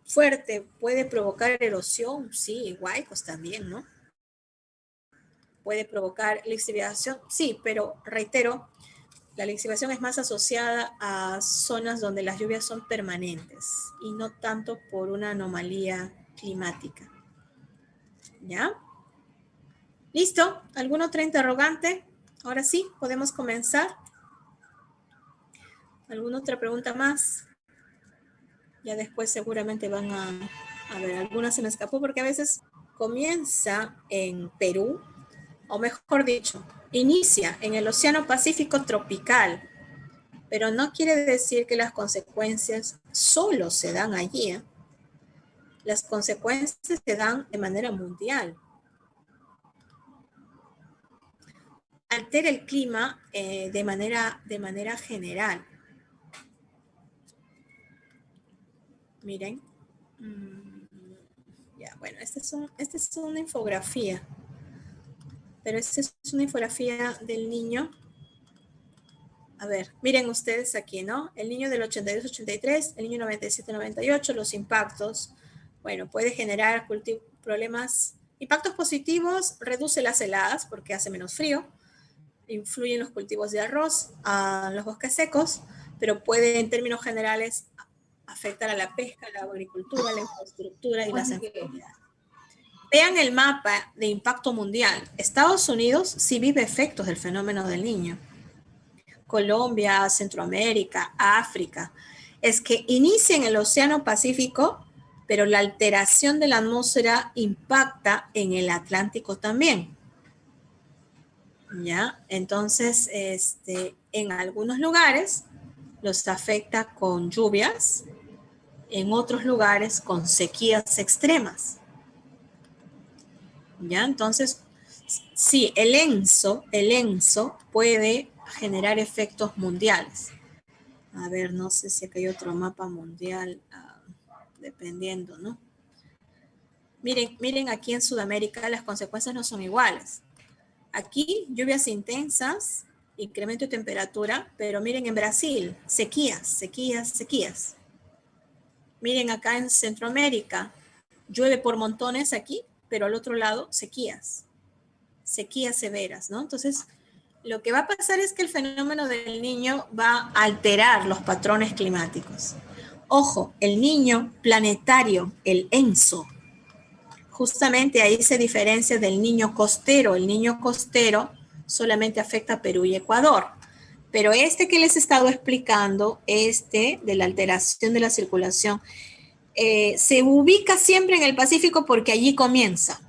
A: fuerte puede provocar erosión, sí, huaicos también, ¿no? Puede provocar lixiviación, sí, pero reitero, la lixiviación es más asociada a zonas donde las lluvias son permanentes y no tanto por una anomalía climática. ¿Ya? ¿Listo? ¿Algún otro interrogante? Ahora sí, podemos comenzar. ¿Alguna otra pregunta más? Ya después seguramente van a ver, alguna se me escapó porque a veces comienza en Perú, o mejor dicho, inicia en el Océano Pacífico tropical, pero no quiere decir que las consecuencias solo se dan allí, ¿eh? Las consecuencias se dan de manera mundial. Altera el clima de manera general. Miren. Ya, bueno, esta es una infografía. Pero esta es una infografía del niño. A ver, miren ustedes aquí, ¿no? El niño del 82-83, el niño 97-98, los impactos. Bueno, puede generar problemas. Impactos positivos, reduce las heladas porque hace menos frío. Influye en los cultivos de arroz, a los bosques secos, pero puede en términos generales afectar a la pesca, la agricultura, la infraestructura y las enfermedades. Vean el mapa de impacto mundial. Estados Unidos sí vive efectos del fenómeno del niño. Colombia, Centroamérica, África. Es que inicia en el Océano Pacífico, pero la alteración de la atmósfera impacta en el Atlántico también. ¿Ya? Entonces, en algunos lugares los afecta con lluvias, en otros lugares con sequías extremas. ¿Ya? Entonces, sí, el ENSO puede generar efectos mundiales. A ver, no sé si acá hay otro mapa mundial, dependiendo, ¿no? Miren aquí en Sudamérica las consecuencias no son iguales. Aquí lluvias intensas, incremento de temperatura, pero miren en Brasil, sequías. Miren acá en Centroamérica, llueve por montones aquí, pero al otro lado sequías severas, ¿no? Entonces, lo que va a pasar es que el fenómeno del niño va a alterar los patrones climáticos. Ojo, el niño planetario, el ENSO, justamente ahí se diferencia del niño costero. El niño costero solamente afecta a Perú y Ecuador. Pero este que les he estado explicando, de la alteración de la circulación, se ubica siempre en el Pacífico porque allí comienza.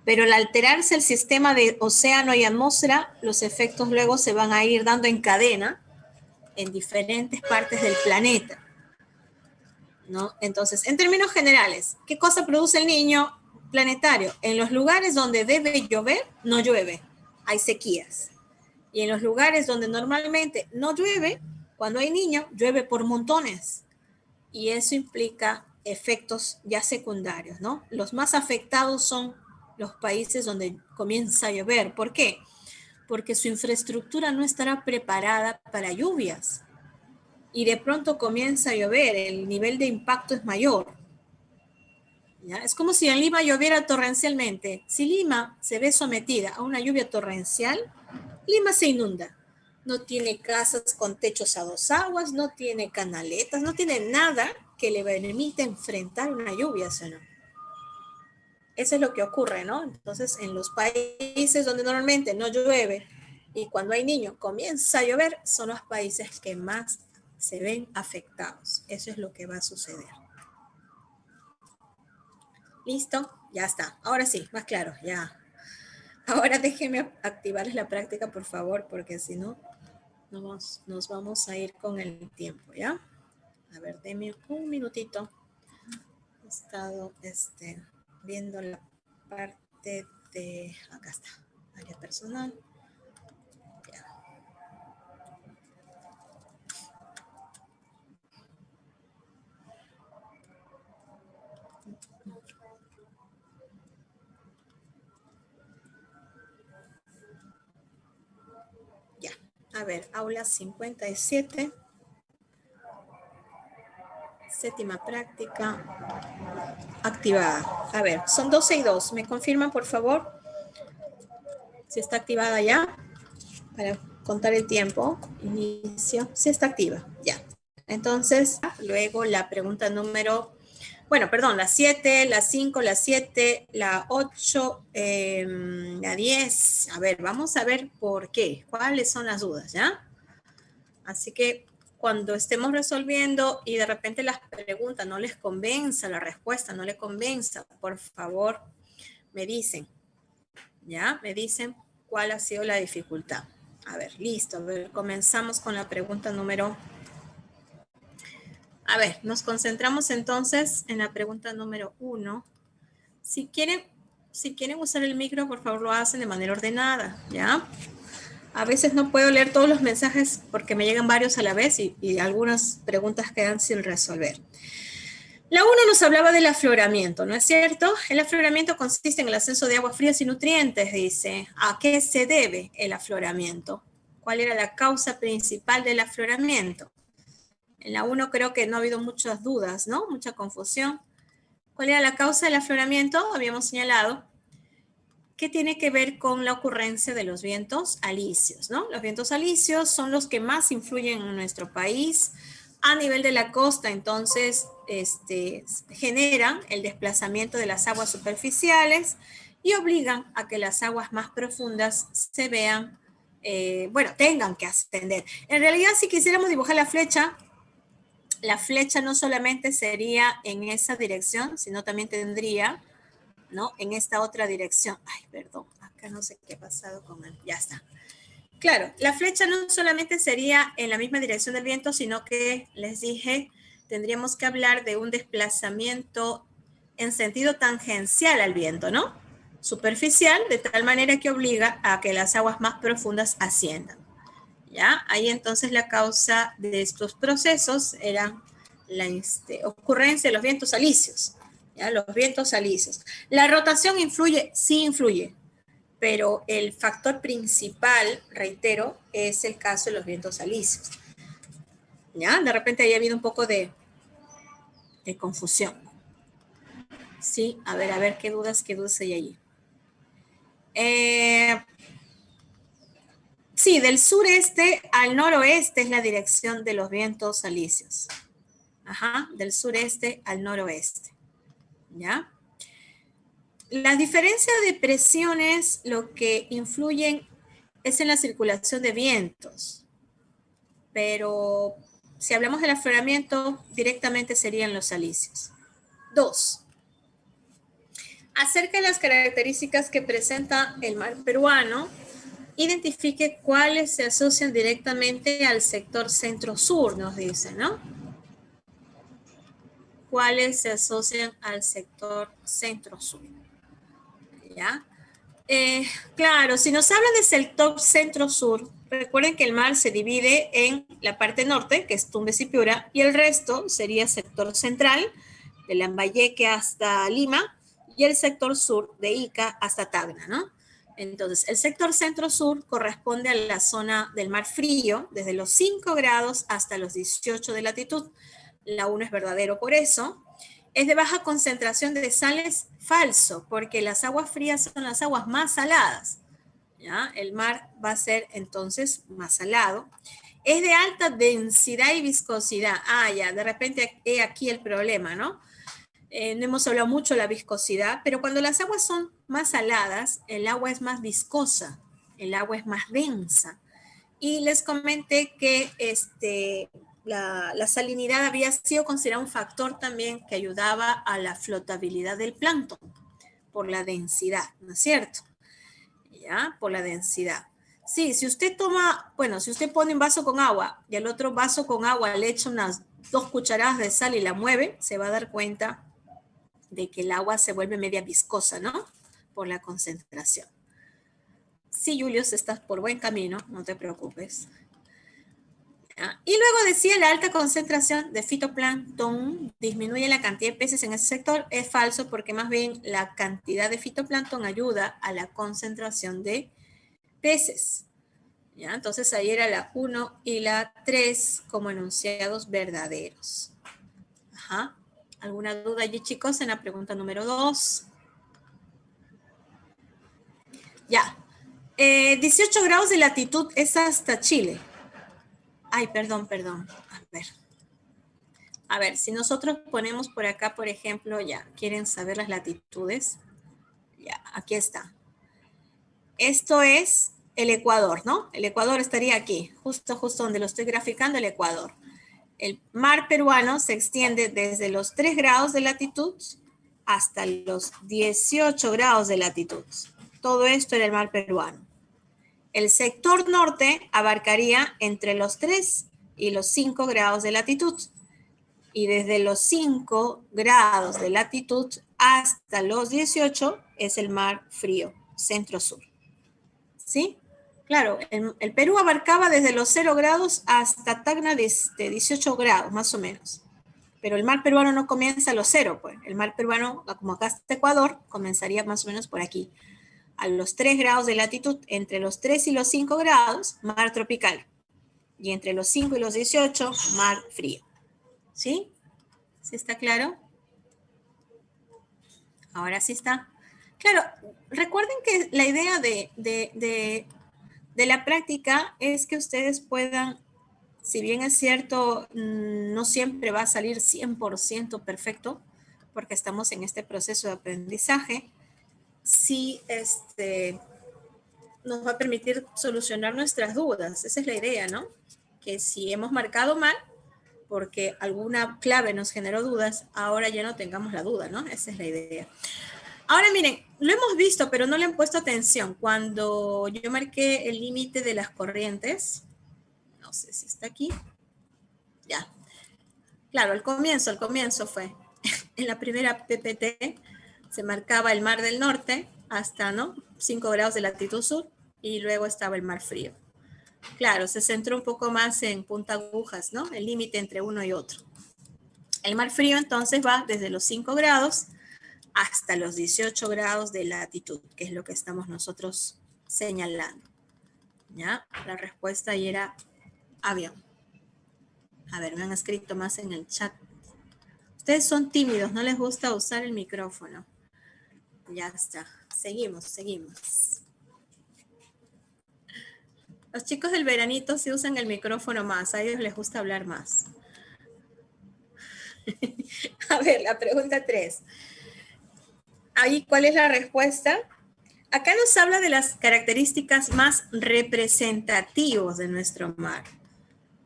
A: Pero al alterarse el sistema de océano y atmósfera, los efectos luego se van a ir dando en cadena en diferentes partes del planeta, ¿no? Entonces, en términos generales, ¿qué cosa produce el niño planetario? En los lugares donde debe llover, no llueve, hay sequías. Y en los lugares donde normalmente no llueve, cuando hay niño, llueve por montones. Y eso implica efectos ya secundarios, ¿no? Los más afectados son los países donde comienza a llover. ¿Por qué? Porque su infraestructura no estará preparada para lluvias. Y de pronto comienza a llover, el nivel de impacto es mayor. ¿Ya? Es como si en Lima lloviera torrencialmente. Si Lima se ve sometida a una lluvia torrencial, Lima se inunda. No tiene casas con techos a dos aguas, no tiene canaletas, no tiene nada que le permita enfrentar una lluvia, ¿sí o no? Eso es lo que ocurre, ¿no? Entonces, en los países donde normalmente no llueve y cuando hay niños comienza a llover, son los países que más se ven afectados. Eso es lo que va a suceder. ¿Listo? Ya está. Ahora sí, más claro, ya. Ahora déjenme activarles la práctica, por favor, porque si no, nos vamos a ir con el tiempo, ¿ya? A ver, denme un minutito. He estado viendo la parte de... Acá está, área personal. Ya. Ya. A ver, aula 57. Séptima práctica activada. A ver, son 12 y 2. ¿Me confirman, por favor? Si está activada ya. Para contar el tiempo. Inicio. Sí está activa. Ya. Entonces, luego la pregunta número... Bueno, perdón, la 7, la 5, la 7, la 8, la 10. A ver, vamos a ver por qué. ¿Cuáles son las dudas, ya? Así que cuando estemos resolviendo y de repente las preguntas no les convenza, la respuesta no les convenza, por favor, me dicen, ¿ya? Me dicen cuál ha sido la dificultad. A ver, listo. A ver, comenzamos con la pregunta número... A ver, nos concentramos entonces en la pregunta número 1. Si quieren usar el micro, por favor lo hacen de manera ordenada, ¿ya? A veces no puedo leer todos los mensajes porque me llegan varios a la vez y algunas preguntas quedan sin resolver. La 1 nos hablaba del afloramiento, ¿no es cierto? El afloramiento consiste en el ascenso de aguas frías y nutrientes, dice. ¿A qué se debe el afloramiento? ¿Cuál era la causa principal del afloramiento? En la 1 creo que no ha habido muchas dudas, ¿no? Mucha confusión. ¿Cuál era la causa del afloramiento? Habíamos señalado que tiene que ver con la ocurrencia de los vientos alisios, ¿no? Los vientos alisios son los que más influyen en nuestro país a nivel de la costa, entonces generan el desplazamiento de las aguas superficiales y obligan a que las aguas más profundas se vean, tengan que ascender. En realidad, si quisiéramos dibujar la flecha no solamente sería en esa dirección, sino también tendría, ¿no? En esta otra dirección. Ay, perdón, acá no sé qué ha pasado con él. Ya está. Claro, la flecha no solamente sería en la misma dirección del viento, sino que, les dije, tendríamos que hablar de un desplazamiento en sentido tangencial al viento, ¿no? Superficial, de tal manera que obliga a que las aguas más profundas asciendan. ¿Ya? Ahí entonces la causa de estos procesos era la ocurrencia de los vientos alisios. ¿Ya? Los vientos alisios. ¿La rotación influye? Sí influye, pero el factor principal, reitero, es el caso de los vientos alisios. ¿Ya? De repente ahí ha habido un poco de confusión. Sí, a ver, qué dudas hay allí. Sí, del sureste al noroeste es la dirección de los vientos alisios. Ajá, del sureste al noroeste. ¿Ya? Las diferencias de presiones lo que influyen es en la circulación de vientos. Pero si hablamos del afloramiento, directamente serían los alisios. 2. Acerca de las características que presenta el mar peruano, identifique cuáles se asocian directamente al sector centro-sur, nos dice, ¿no? Cuáles se asocian al sector centro-sur. ¿Ya? Claro, si nos hablan del sector centro-sur, recuerden que el mar se divide en la parte norte, que es Tumbes y Piura, y el resto sería sector central, de Lambayeque hasta Lima, y el sector sur de Ica hasta Tacna, ¿no? Entonces, el sector centro-sur corresponde a la zona del mar frío, desde los 5 grados hasta los 18 de latitud. La 1 es verdadero por eso. Es de baja concentración de sales, falso, porque las aguas frías son las aguas más saladas. ¿Ya? El mar va a ser entonces más salado. Es de alta densidad y viscosidad. Ah, ya, de repente he aquí el problema, ¿no? No hemos hablado mucho de la viscosidad, pero cuando las aguas son más saladas, el agua es más viscosa, el agua es más densa. Y les comenté que la salinidad había sido considerado un factor también que ayudaba a la flotabilidad del plancton por la densidad, ¿no es cierto? ¿Ya? Por la densidad. Sí, si usted toma, bueno, si usted pone un vaso con agua y al otro vaso con agua le echa unas 2 cucharadas de sal y la mueve, se va a dar cuenta de que el agua se vuelve media viscosa, ¿no? Por la concentración. Sí, Julius, estás por buen camino, no te preocupes. ¿Ya? Y luego decía, la alta concentración de fitoplancton disminuye la cantidad de peces en ese sector. Es falso porque más bien la cantidad de fitoplancton ayuda a la concentración de peces. ¿Ya? Entonces ahí era la 1 y la 3 como enunciados verdaderos. Ajá. ¿Alguna duda allí, chicos, en la pregunta número 2? Ya. 18 grados de latitud es hasta Chile. Ay, perdón. A ver, si nosotros ponemos por acá, por ejemplo, ya, ¿quieren saber las latitudes? Ya, aquí está. Esto es el Ecuador, ¿no? El Ecuador estaría aquí, justo donde lo estoy graficando, el Ecuador. El mar peruano se extiende desde los 3 grados de latitud hasta los 18 grados de latitud. Todo esto en el mar peruano. El sector norte abarcaría entre los 3 y los 5 grados de latitud. Y desde los 5 grados de latitud hasta los 18 es el mar frío, centro-sur. ¿Sí? Claro, el Perú abarcaba desde los 0 grados hasta Tacna de 18 grados, más o menos. Pero el mar peruano no comienza a los 0, pues. El mar peruano, como acá está Ecuador, comenzaría más o menos por aquí. A los 3 grados de latitud, entre los 3 y los 5 grados, mar tropical. Y entre los 5 y los 18, mar frío. ¿Sí? ¿Sí está claro? Ahora sí está. Claro, recuerden que la idea de la práctica es que ustedes puedan, si bien es cierto, no siempre va a salir 100% perfecto, porque estamos en este proceso de aprendizaje, sí nos va a permitir solucionar nuestras dudas. Esa es la idea, ¿no? Que si hemos marcado mal, porque alguna clave nos generó dudas, ahora ya no tengamos la duda, ¿no? Esa es la idea. Ahora miren, lo hemos visto, pero no le han puesto atención. Cuando yo marqué el límite de las corrientes, no sé si está aquí, ya. Claro, el comienzo fue, en la primera PPT se marcaba el mar del norte hasta, ¿no? 5 grados de latitud sur y luego estaba el mar frío. Claro, se centró un poco más en punta agujas, ¿no? El límite entre uno y otro. El mar frío entonces va desde los 5 grados hasta los 18 grados de latitud, que es lo que estamos nosotros señalando. ¿Ya? La respuesta ahí era avión. A ver, me han escrito más en el chat. Ustedes son tímidos, no les gusta usar el micrófono. Ya está. Seguimos. Los chicos del veranito sí usan el micrófono más, a ellos les gusta hablar más. A ver, la pregunta 3. Ahí, ¿cuál es la respuesta? Acá nos habla de las características más representativas de nuestro mar.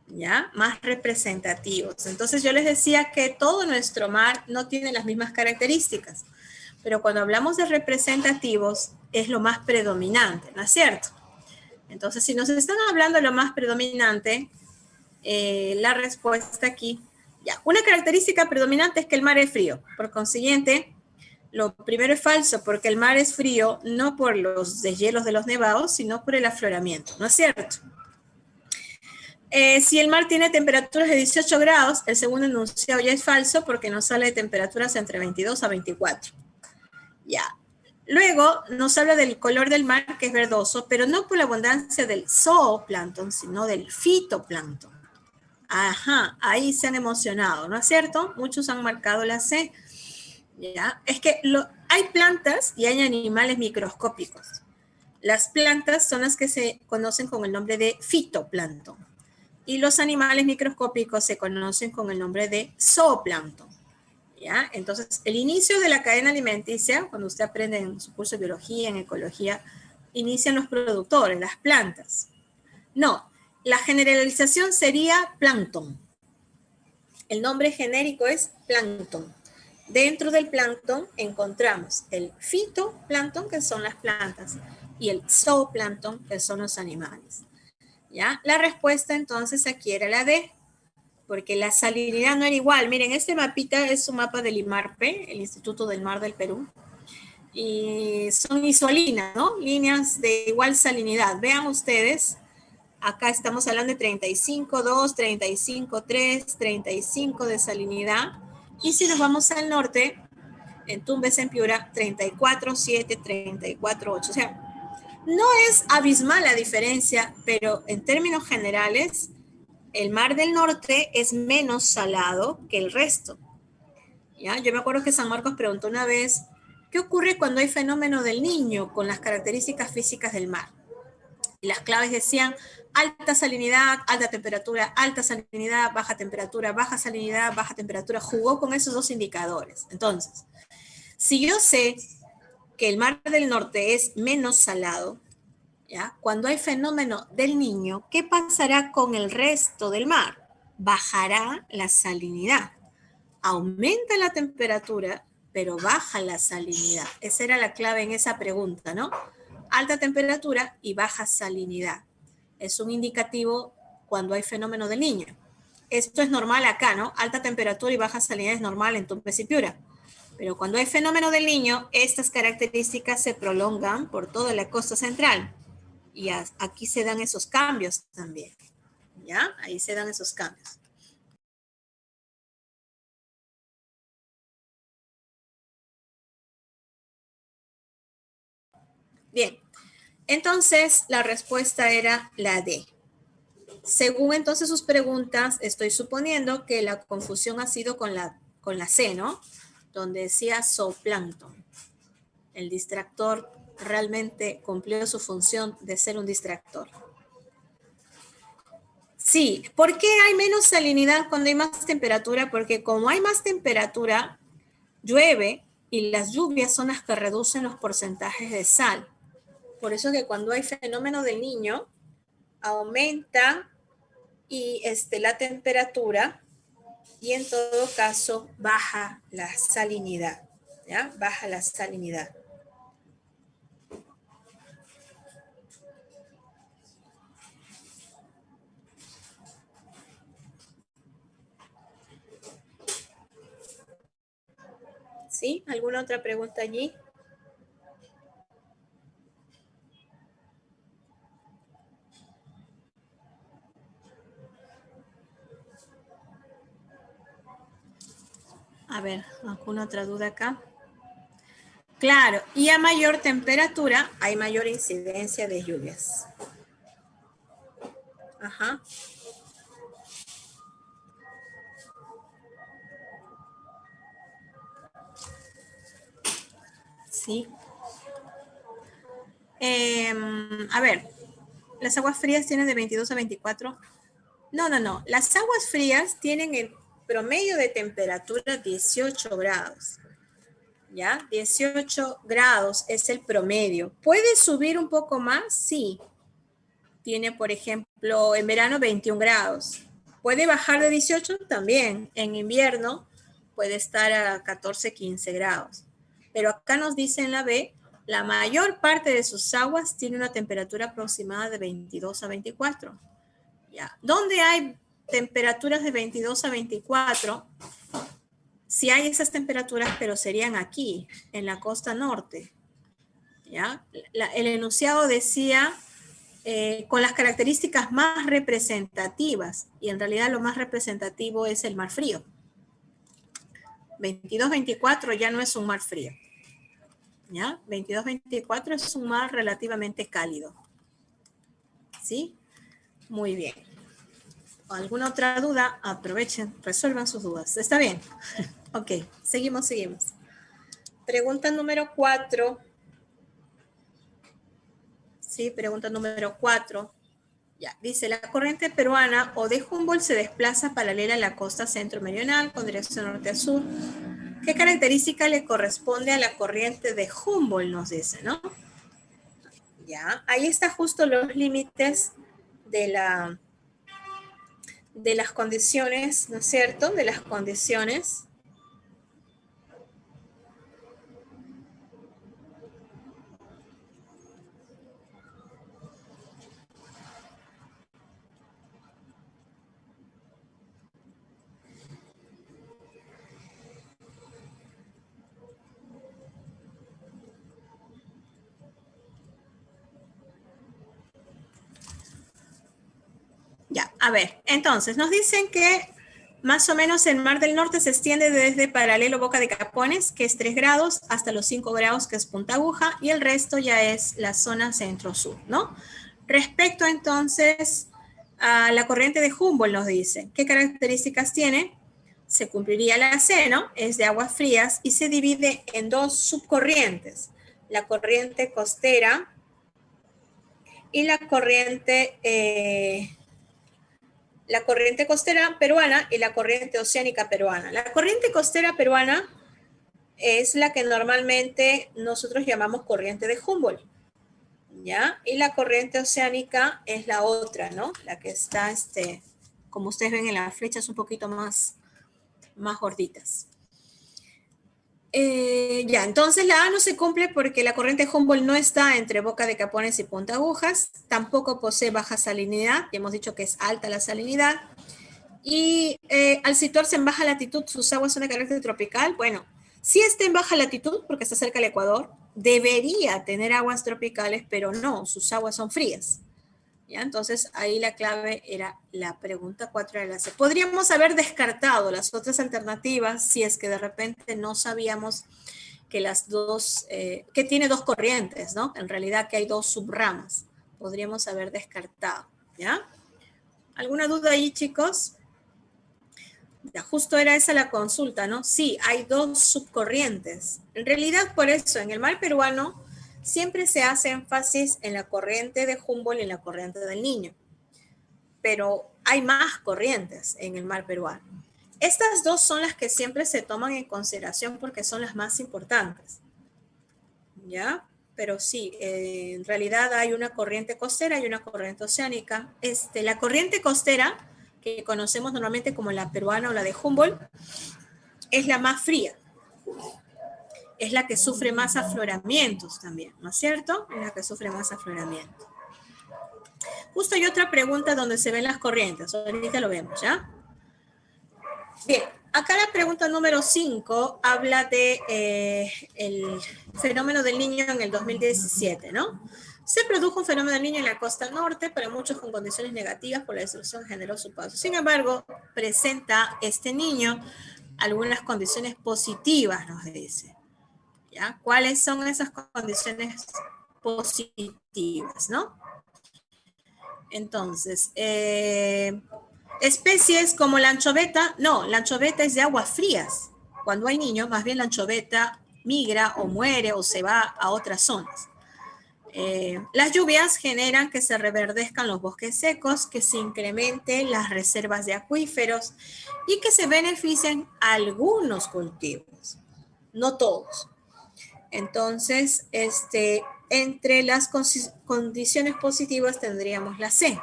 A: ¿Ya? Más representativos. Entonces yo les decía que todo nuestro mar no tiene las mismas características, pero cuando hablamos de representativos es lo más predominante, ¿no es cierto? Entonces si nos están hablando de lo más predominante, la respuesta aquí, ya, una característica predominante es que el mar es frío, por consiguiente, lo primero es falso, porque el mar es frío no por los deshielos de los nevados, sino por el afloramiento, ¿no es cierto? Si el mar tiene temperaturas de 18 grados, el segundo enunciado ya es falso porque nos habla de temperaturas entre 22 a 24. Ya. Luego nos habla del color del mar, que es verdoso, pero no por la abundancia del zooplancton, sino del fitoplancton. Ajá, ahí se han emocionado, ¿no es cierto? Muchos han marcado la C. ¿Ya? Es que hay plantas y hay animales microscópicos. Las plantas son las que se conocen con el nombre de fitoplancton y los animales microscópicos se conocen con el nombre de zooplancton. ¿Ya? Entonces, el inicio de la cadena alimenticia, cuando usted aprende en su curso de biología, en ecología, inician los productores, las plantas. No, la generalización sería plancton. El nombre genérico es plancton. Dentro del plancton encontramos el fitoplancton, que son las plantas, y el zooplancton, que son los animales. ¿Ya? La respuesta entonces aquí era la D, porque la salinidad no era igual. Miren, este mapita es un mapa del IMARPE, el Instituto del Mar del Perú, y son isolinas, ¿no? Líneas de igual salinidad. Vean ustedes, acá estamos hablando de 35,2, 35,3, 35 de salinidad, y si nos vamos al norte, en Tumbes, en Piura, 34,7, 34,8. O sea, no es abismal la diferencia, pero en términos generales, el mar del norte es menos salado que el resto. ¿Ya? Yo me acuerdo que San Marcos preguntó una vez, ¿qué ocurre cuando hay fenómeno del niño con las características físicas del mar? Y las claves decían alta salinidad, alta temperatura, alta salinidad, baja temperatura, baja salinidad, baja temperatura. Jugó con esos dos indicadores. Entonces, si yo sé que el mar del norte es menos salado, ¿ya? Cuando hay fenómeno del niño, ¿qué pasará con el resto del mar? Bajará la salinidad. Aumenta la temperatura, pero baja la salinidad. Esa era la clave en esa pregunta, ¿no? Alta temperatura y baja salinidad. Es un indicativo cuando hay fenómeno del niño. Esto es normal acá, ¿no? Alta temperatura y baja salinidad es normal en Tumbes y Piura. Pero cuando hay fenómeno del niño, estas características se prolongan por toda la costa central. Y aquí se dan esos cambios también. ¿Ya? Ahí se dan esos cambios. Bien, entonces la respuesta era la D. Según entonces sus preguntas, estoy suponiendo que la confusión ha sido con la C, ¿no? Donde decía zooplancton. El distractor realmente cumplió su función de ser un distractor. Sí, ¿por qué hay menos salinidad cuando hay más temperatura? Porque como hay más temperatura, llueve y las lluvias son las que reducen los porcentajes de sal. Por eso que cuando hay fenómeno del niño, aumenta y la temperatura y en todo caso baja la salinidad, ¿ya? Baja la salinidad. ¿Sí? ¿Alguna otra pregunta allí? A ver, ¿alguna otra duda acá? Claro, y a mayor temperatura hay mayor incidencia de lluvias. Ajá. Sí. A ver, las aguas frías tienen de 22 a 24. No. Las aguas frías tienen el promedio de temperatura 18 grados. ¿Ya? 18 grados es el promedio. ¿Puede subir un poco más? Sí. Tiene, por ejemplo, en verano 21 grados. ¿Puede bajar de 18? También. En invierno puede estar a 14, 15 grados. Pero acá nos dice en la B, la mayor parte de sus aguas tiene una temperatura aproximada de 22 a 24. ¿Ya? ¿Dónde hay temperaturas de 22 a 24? Sí hay esas temperaturas, pero serían aquí, en la costa norte. ¿Ya? El enunciado decía con las características más representativas, y en realidad lo más representativo es el mar frío. 22-24 ya no es un mar frío. ¿Ya? 22-24 es un mar relativamente cálido. ¿Sí? Muy bien. ¿Alguna otra duda? Aprovechen, resuelvan sus dudas. ¿Está bien? Ok, seguimos. Pregunta número 4. Sí, pregunta número 4. Ya, dice, la corriente peruana o de Humboldt se desplaza paralela a la costa centro-meridional con dirección norte a sur. ¿Qué característica le corresponde a la corriente de Humboldt? Nos dice, ¿no? Ya, ahí está justo los límites de las condiciones, ¿no es cierto? De las condiciones. Ya, a ver, entonces nos dicen que más o menos el Mar del Norte se extiende desde paralelo Boca de Capones, que es 3 grados, hasta los 5 grados, que es Punta Aguja, y el resto ya es la zona centro-sur, ¿no? Respecto entonces a la corriente de Humboldt nos dice, ¿qué características tiene? Se cumpliría la C, ¿no? Es de aguas frías y se divide en 2 subcorrientes, la corriente costera y la corriente costera peruana y la corriente oceánica peruana. La corriente costera peruana es la que normalmente nosotros llamamos corriente de Humboldt, ¿ya? Y la corriente oceánica es la otra, ¿no? La que está, como ustedes ven en las flechas, un poquito más gorditas. Ya, entonces la A no se cumple porque la corriente Humboldt no está entre Boca de Capones y Punta Agujas, tampoco posee baja salinidad, ya hemos dicho que es alta la salinidad, y al situarse en baja latitud, sus aguas son de carácter tropical. Bueno, sí está en baja latitud porque está cerca del Ecuador, debería tener aguas tropicales, pero no, sus aguas son frías. ¿Ya? Entonces ahí la clave era la pregunta 4 de la C. Podríamos haber descartado las otras alternativas si es que de repente no sabíamos que las dos, que tiene 2 corrientes, ¿no? En realidad que hay 2 subramas. Podríamos haber descartado, ¿ya? ¿Alguna duda ahí, chicos? Ya, justo era esa la consulta, ¿no? Sí, hay 2 subcorrientes. En realidad, por eso, en el mar peruano siempre se hace énfasis en la corriente de Humboldt y en la corriente del Niño. Pero hay más corrientes en el mar peruano. Estas 2 son las que siempre se toman en consideración porque son las más importantes. ¿Ya? Pero sí, en realidad hay una corriente costera y una corriente oceánica. La corriente costera, que conocemos normalmente como la peruana o la de Humboldt, es la más fría. Es la que sufre más afloramientos también, ¿no es cierto? Es la que sufre más afloramientos. Justo hay otra pregunta donde se ven las corrientes. Ahorita lo vemos, ¿ya? Bien, acá la pregunta número 5 habla de el fenómeno del Niño en el 2017, ¿no? Se produjo un fenómeno del Niño en la costa norte, para muchos con condiciones negativas por la destrucción que generó su paso. Sin embargo, presenta este niño algunas condiciones positivas, nos dice. ¿Ya? ¿Cuáles son esas condiciones positivas, no? Entonces, especies como la anchoveta, no, la anchoveta es de aguas frías. Cuando hay niños, más bien la anchoveta migra o muere o se va a otras zonas. Las lluvias generan que se reverdezcan los bosques secos, que se incrementen las reservas de acuíferos y que se beneficien algunos cultivos, no todos. Entonces, entre las condiciones positivas tendríamos la C.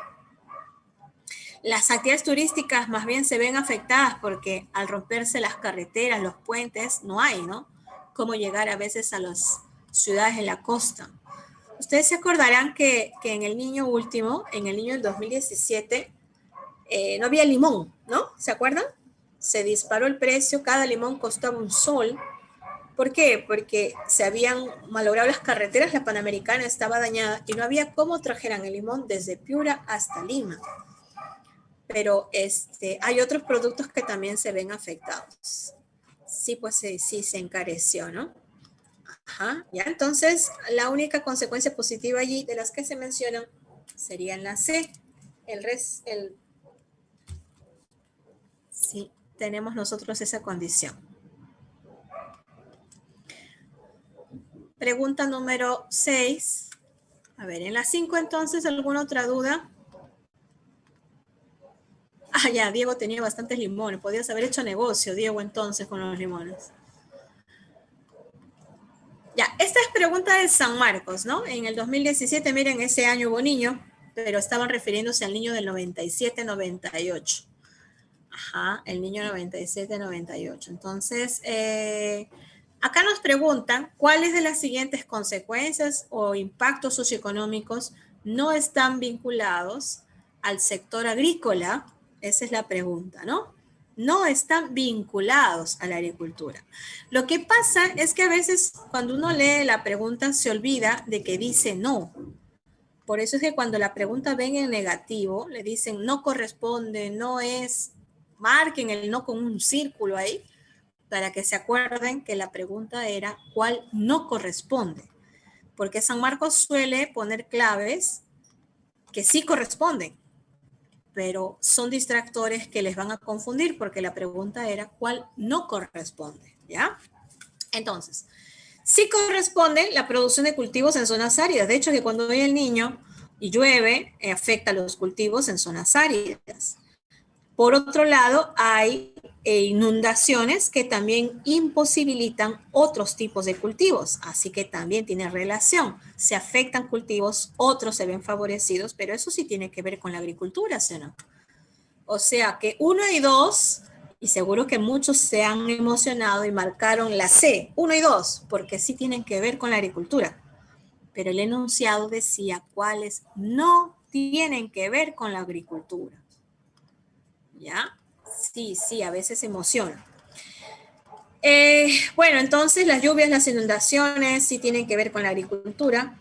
A: Las actividades turísticas más bien se ven afectadas porque al romperse las carreteras, los puentes, no hay, ¿no? Cómo llegar a veces a las ciudades en la costa. Ustedes se acordarán que en el Niño último, en el Niño del 2017, no había limón, ¿no? ¿Se acuerdan? Se disparó el precio, cada limón costaba un sol. ¿Por qué? Porque se habían malogrado las carreteras, la Panamericana estaba dañada y no había cómo trajeran el limón desde Piura hasta Lima. Pero hay otros productos que también se ven afectados. Sí, pues sí se encareció, ¿no? Ajá, ya, entonces la única consecuencia positiva allí de las que se mencionan serían la C. Sí, tenemos nosotros esa condición. Pregunta número 6. A ver, en la 5 entonces, ¿alguna otra duda? Ah, ya, Diego tenía bastantes limones. Podías haber hecho negocio, Diego, entonces, con los limones. Ya, esta es pregunta de San Marcos, ¿no? En el 2017, miren, ese año hubo niño, pero estaban refiriéndose al niño del 97-98. Ajá, el niño 97-98. Entonces, acá nos preguntan cuáles de las siguientes consecuencias o impactos socioeconómicos no están vinculados al sector agrícola. Esa es la pregunta, ¿no? No están vinculados a la agricultura. Lo que pasa es que a veces cuando uno lee la pregunta se olvida de que dice no. Por eso es que cuando la pregunta ven en negativo, le dicen no corresponde, no es, marquen el no con un círculo ahí, para que se acuerden que la pregunta era cuál no corresponde. Porque San Marcos suele poner claves que sí corresponden, pero son distractores que les van a confundir porque la pregunta era cuál no corresponde, ¿ya? Entonces, sí corresponde la producción de cultivos en zonas áridas. De hecho, que cuando hay el niño y llueve, afecta a los cultivos en zonas áridas. Por otro lado, hay inundaciones que también imposibilitan otros tipos de cultivos, así que también tiene relación. Se afectan cultivos, otros se ven favorecidos, pero eso sí tiene que ver con la agricultura, ¿sí o no? O sea que 1 y 2, y seguro que muchos se han emocionado y marcaron la C, 1 y 2, porque sí tienen que ver con la agricultura. Pero el enunciado decía cuáles no tienen que ver con la agricultura. ¿Ya? Sí, sí, a veces se emociona. Bueno, entonces las lluvias, las inundaciones sí tienen que ver con la agricultura.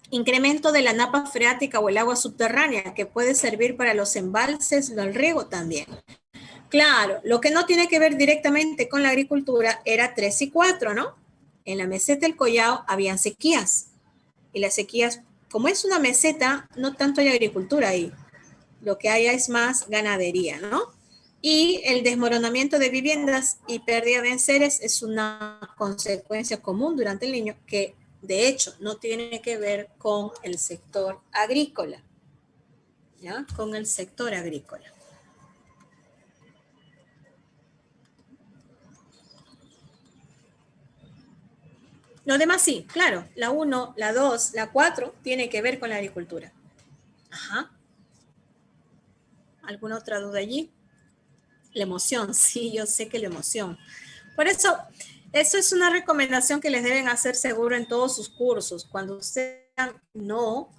A: Incremento de la napa freática o el agua subterránea que puede servir para los embalses, el riego también. Claro, lo que no tiene que ver directamente con la agricultura era 3 y 4, ¿no? En la meseta del Collao habían sequías. Y las sequías, como es una meseta, no tanto hay agricultura ahí. Lo que hay es más ganadería, ¿no? Y el desmoronamiento de viviendas y pérdida de enseres es una consecuencia común durante el niño que, de hecho, no tiene que ver con el sector agrícola, ¿ya? Con el sector agrícola. Lo demás sí, claro, la 1, la 2, la 4 tiene que ver con la agricultura. Ajá. ¿Alguna otra duda allí? La emoción, sí, yo sé que la emoción. Por eso, eso es una recomendación que les deben hacer seguro en todos sus cursos. Cuando ustedes digan no,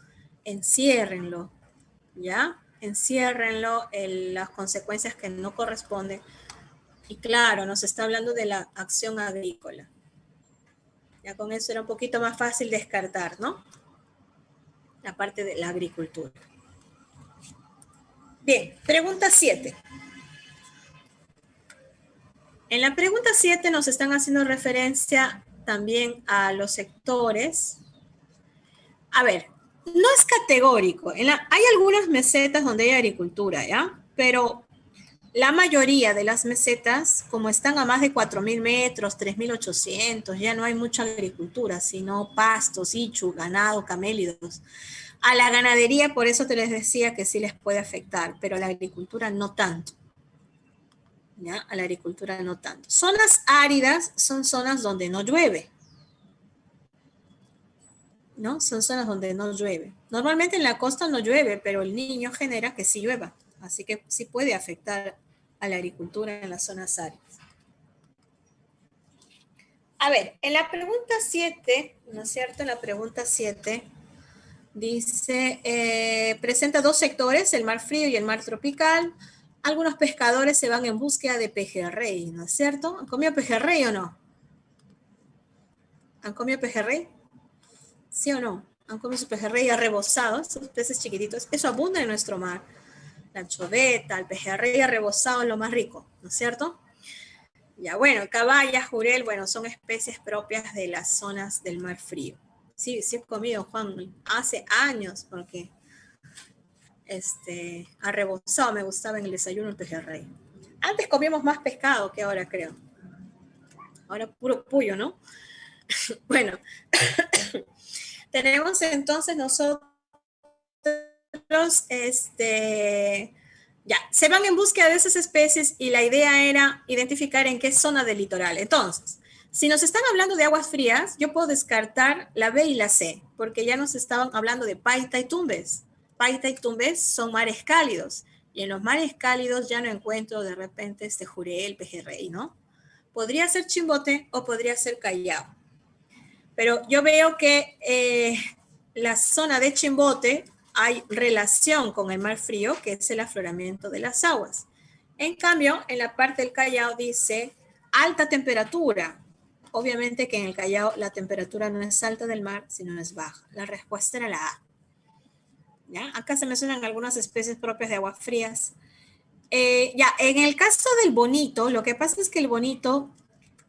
A: enciérrenlo, ¿ya? Enciérrenlo en las consecuencias que no corresponden. Y claro, nos está hablando de la acción agrícola. Ya con eso era un poquito más fácil descartar, ¿no? La parte de la agricultura. Bien, pregunta 7. En la pregunta 7 nos están haciendo referencia también a los sectores. A ver, no es categórico. Hay algunas mesetas donde hay agricultura, ¿ya? Pero la mayoría de las mesetas, como están a más de 4.000 metros, 3.800, ya no hay mucha agricultura, sino pastos, ichu, ganado, camélidos. A la ganadería, por eso te les decía que sí les puede afectar, pero a la agricultura no tanto. ¿Ya? A la agricultura no tanto. Zonas áridas son zonas donde no llueve, ¿no? Son zonas donde no llueve. Normalmente en la costa no llueve, pero el niño genera que sí llueva, así que sí puede afectar a la agricultura en las zonas áridas. A ver, en la pregunta 7, ¿no es cierto? En la pregunta 7 dice, presenta dos sectores, el mar frío y el mar tropical. Algunos pescadores se van en búsqueda de pejerrey, ¿no es cierto? ¿Han comido pejerrey o no? ¿Han comido pejerrey? ¿Sí o no? Han comido su pejerrey arrebozado, esos peces chiquititos. Eso abunda en nuestro mar. La anchoveta, el pejerrey arrebozado es lo más rico, ¿no es cierto? Ya, bueno, caballa, jurel, bueno, son especies propias de las zonas del mar frío. Sí, sí he comido, Juan, hace años, porque arrebozado me gustaba en el desayuno el pejerrey. Antes comíamos más pescado que ahora, creo. Ahora puro pollo, ¿no? Bueno, tenemos entonces nosotros, ya, se van en búsqueda de esas especies y la idea era identificar en qué zona del litoral. Entonces, si nos están hablando de aguas frías, yo puedo descartar la B y la C, porque ya nos estaban hablando de Paita y Tumbes. Paita y Tumbes son mares cálidos, y en los mares cálidos ya no encuentro de repente este jurel, pejerrey, ¿no? Podría ser Chimbote o podría ser Callao. Pero yo veo que la zona de Chimbote hay relación con el mar frío, que es el afloramiento de las aguas. En cambio, en la parte del Callao dice alta temperatura. Obviamente que en el Callao la temperatura no es alta del mar, sino es baja. La respuesta era la A. ¿Ya? Acá se mencionan algunas especies propias de aguas frías. Ya, en el caso del bonito, lo que pasa es que el bonito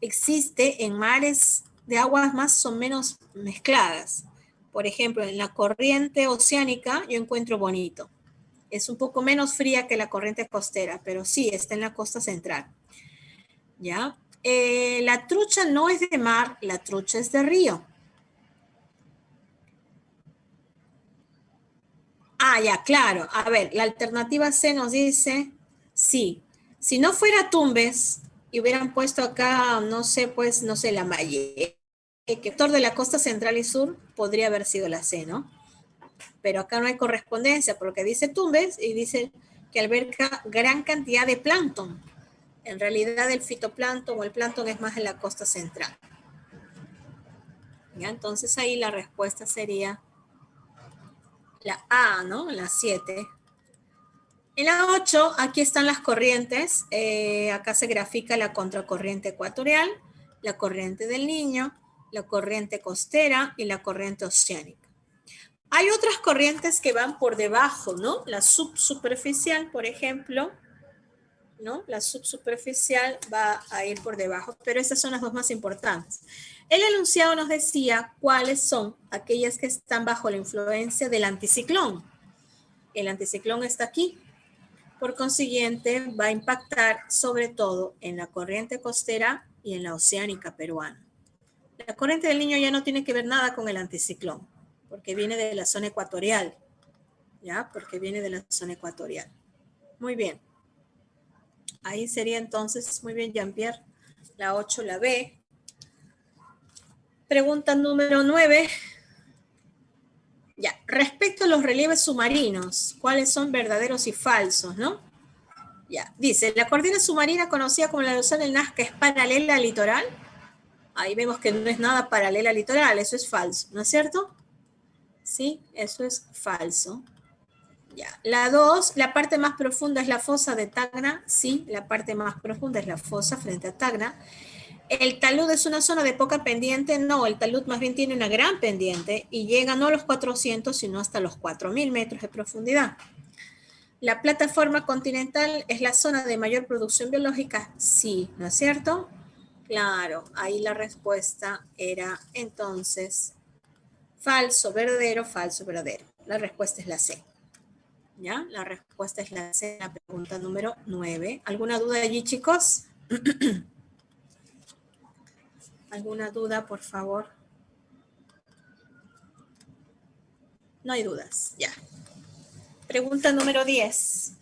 A: existe en mares de aguas más o menos mezcladas. Por ejemplo, en la corriente oceánica yo encuentro bonito. Es un poco menos fría que la corriente costera, pero sí, está en la costa central. ¿Ya? La trucha no es de mar, la trucha es de río. Ah, ya, claro. A ver, la alternativa C nos dice, sí. Si no fuera Tumbes y hubieran puesto acá, no sé, pues, no sé, la Malle, el sector de la costa central y sur, podría haber sido la C, ¿no? Pero acá no hay correspondencia porque dice Tumbes y dice que alberga gran cantidad de plancton. En realidad el fitoplancton o el plancton es más en la costa central. ¿Ya? Entonces ahí la respuesta sería la A, ¿no? La 7. En la 8, aquí están las corrientes. Acá se grafica la contracorriente ecuatorial, la corriente del Niño, la corriente costera y la corriente oceánica. Hay otras corrientes que van por debajo, ¿no? La subsuperficial, por ejemplo, ¿no? La subsuperficial va a ir por debajo, pero estas son las dos más importantes. El enunciado nos decía cuáles son aquellas que están bajo la influencia del anticiclón. El anticiclón está aquí. Por consiguiente, va a impactar sobre todo en la corriente costera y en la oceánica peruana. La corriente del Niño ya no tiene que ver nada con el anticiclón, porque viene de la zona ecuatorial, ¿ya? Porque viene de la zona ecuatorial. Muy bien. Ahí sería entonces, muy bien, Jean-Pierre, la 8, la B. Pregunta número 9. Ya, respecto a los relieves submarinos, ¿cuáles son verdaderos y falsos, no? Ya, dice, la cortina submarina conocida como la erosión del Nazca es paralela al litoral. Ahí vemos que no es nada paralela al litoral, eso es falso, ¿no es cierto? Sí, eso es falso. Ya. La 2, la parte más profunda es la fosa de Tacna. Sí, la parte más profunda es la fosa frente a Tacna. ¿El talud es una zona de poca pendiente? No, el talud más bien tiene una gran pendiente y llega no a los 400, sino hasta los 4000 metros de profundidad. ¿La plataforma continental es la zona de mayor producción biológica? Sí, ¿no es cierto? Claro, ahí la respuesta era entonces falso, verdadero, falso, verdadero. La respuesta es la C. ¿Ya? La respuesta es la C, la pregunta número 9. ¿Alguna duda allí, chicos? ¿Alguna duda, por favor? No hay dudas, ya. Pregunta número 10.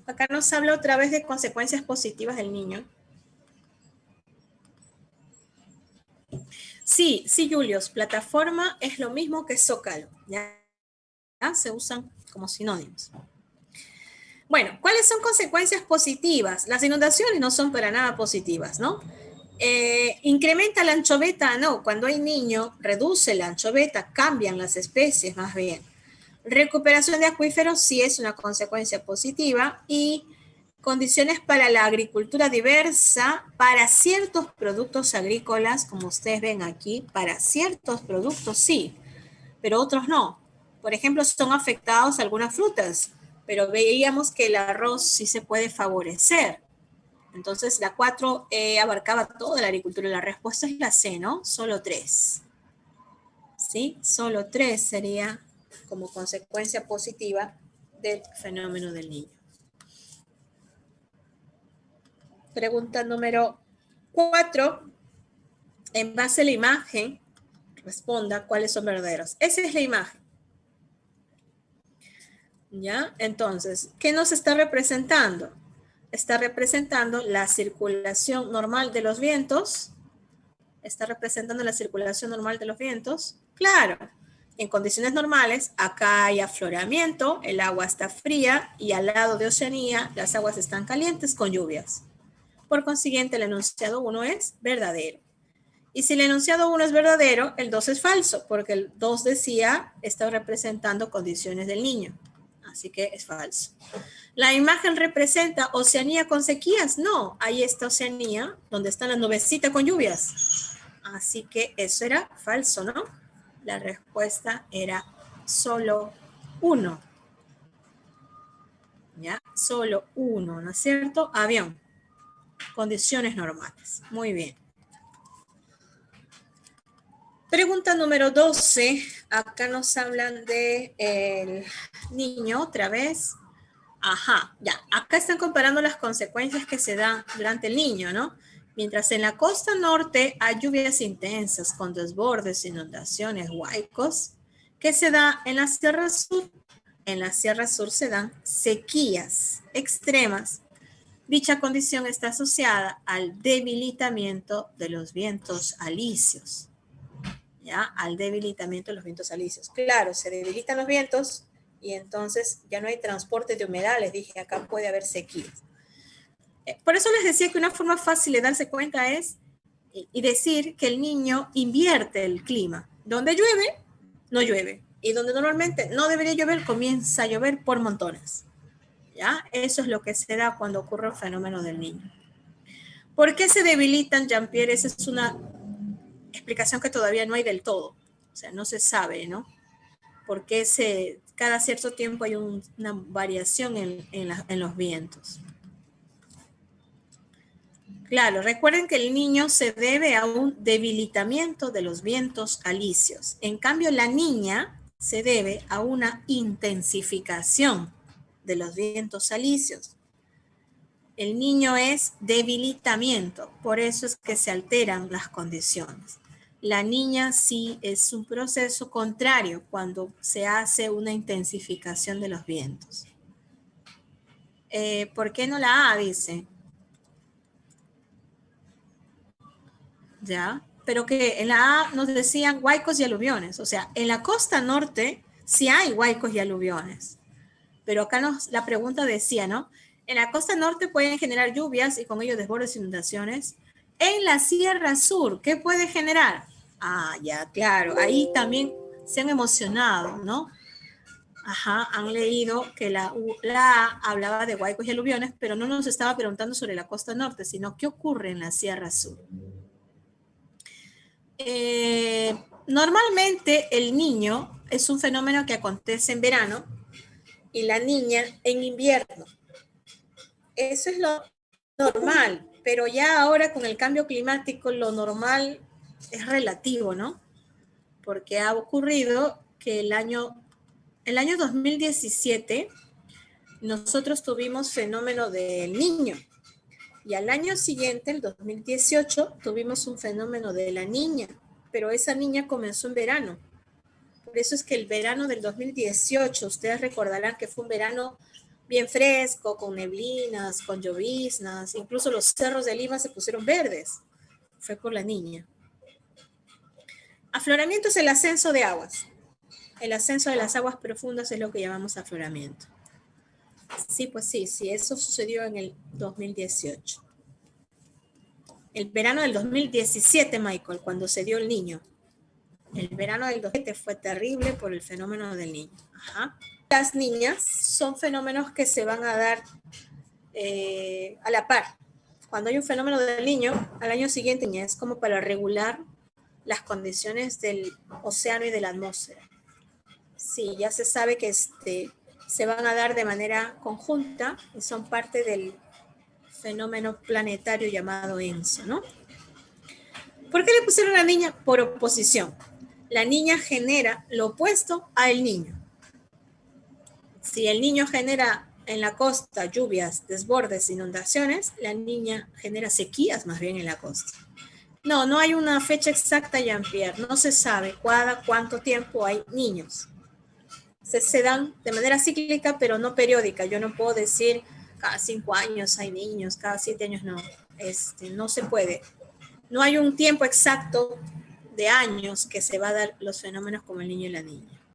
A: Acá nos habla otra vez de consecuencias positivas del niño. Sí, sí, Julius, plataforma es lo mismo que zócalo, ¿ya? Se usan como sinónimos. Bueno, ¿cuáles son consecuencias positivas? Las inundaciones no son para nada positivas, ¿no? ¿Incrementa la anchoveta? No, cuando hay niño, reduce la anchoveta, cambian las especies más bien. Recuperación de acuíferos sí es una consecuencia positiva y condiciones para la agricultura diversa, para ciertos productos agrícolas, como ustedes ven aquí, para ciertos productos sí, pero otros no. Por ejemplo, son afectados algunas frutas, pero veíamos que el arroz sí se puede favorecer. Entonces, la 4 abarcaba toda la agricultura. La respuesta es la C, ¿no? Solo 3. ¿Sí? Solo 3 sería como consecuencia positiva del fenómeno del niño. Pregunta número 4. En base a la imagen, responda cuáles son verdaderos. Esa es la imagen. ¿Ya? Entonces, ¿qué nos está representando? Está representando la circulación normal de los vientos. Está representando la circulación normal de los vientos. Claro, en condiciones normales, acá hay afloramiento, el agua está fría y al lado de Oceanía las aguas están calientes con lluvias. Por consiguiente, el enunciado 1 es verdadero. Y si el enunciado 1 es verdadero, el 2 es falso, porque el 2 decía, está representando condiciones del niño. Así que es falso. La imagen representa Oceanía con sequías. No, ahí está Oceanía, donde están las nubecitas con lluvias. Así que eso era falso, ¿no? La respuesta era solo 1. ¿Ya? Solo 1, ¿no es cierto? Avión. Condiciones normales. Muy bien. Pregunta número 12. Acá nos hablan de el niño otra vez. Ajá, ya. Acá están comparando las consecuencias que se dan durante el niño, ¿no? Mientras en la costa norte hay lluvias intensas con desbordes, inundaciones, huaicos, ¿qué se da en la Sierra Sur? En la Sierra Sur se dan sequías extremas. Dicha condición está asociada al debilitamiento de los vientos alisios. ¿Ya? Al debilitamiento de los vientos alisios. Claro, se debilitan los vientos y entonces ya no hay transporte de humedad. Les dije, acá puede haber sequías. Por eso les decía que una forma fácil de darse cuenta es y decir que el niño invierte el clima. Donde llueve, no llueve. Y donde normalmente no debería llover, comienza a llover por montones. ¿Ya? Eso es lo que se da cuando ocurre el fenómeno del niño. ¿Por qué se debilitan, Jean-Pierre? Esa es una explicación que todavía no hay del todo. O sea, no se sabe, ¿no? Porque cada cierto tiempo hay una variación en los vientos. Claro, recuerden que el niño se debe a un debilitamiento de los vientos alisios. En cambio, la niña se debe a una intensificación de los vientos alisios. El niño es debilitamiento, por eso es que se alteran las condiciones. La niña sí es un proceso contrario cuando se hace una intensificación de los vientos. ¿Por qué no la A dice? ¿Ya? Pero que en la A nos decían huaicos y aluviones. O sea, en la costa norte sí hay huaicos y aluviones. Pero acá la pregunta decía, ¿no? En la costa norte pueden generar lluvias y con ello desbordes e inundaciones. En la Sierra Sur, ¿qué puede generar? Ah, ya, claro. Ahí también se han emocionado, ¿no? Ajá, han leído que la A hablaba de huaicos y aluviones, pero no nos estaba preguntando sobre la costa norte, sino qué ocurre en la Sierra Sur. Normalmente el niño es un fenómeno que acontece en verano y la niña en invierno. Eso es lo normal, pero ya ahora con el cambio climático lo normal es relativo, ¿no? Porque ha ocurrido que el año 2017 nosotros tuvimos fenómeno del niño y al año siguiente, el 2018, tuvimos un fenómeno de la niña, pero esa niña comenzó en verano. Por eso es que el verano del 2018, ustedes recordarán que fue un verano bien fresco, con neblinas, con lloviznas, incluso los cerros de Lima se pusieron verdes. Fue por la niña. Afloramiento es el ascenso de aguas. El ascenso de las aguas profundas es lo que llamamos afloramiento. Sí, pues sí, eso sucedió en el 2018. El verano del 2017, Michael, cuando se dio el niño. El verano del 2017 fue terrible por el fenómeno del niño. Ajá. Las niñas son fenómenos que se van a dar a la par. Cuando hay un fenómeno del niño, al año siguiente es como para regular las condiciones del océano y de la atmósfera. Sí, ya se sabe que se van a dar de manera conjunta y son parte del fenómeno planetario llamado ENSO, ¿no? ¿Por qué le pusieron a la niña? Por oposición. La niña genera lo opuesto al niño. Si el niño genera en la costa lluvias, desbordes, inundaciones, la niña genera sequías más bien en la costa. No, no hay una fecha exacta, Jean-Pierre. No se sabe cada cuánto tiempo hay niños. Se dan de manera cíclica, pero no periódica. Yo no puedo decir cada 5 años hay niños, cada 7 años no. No se puede. No hay un tiempo exacto de años que se va a dar los fenómenos como el niño y la niña.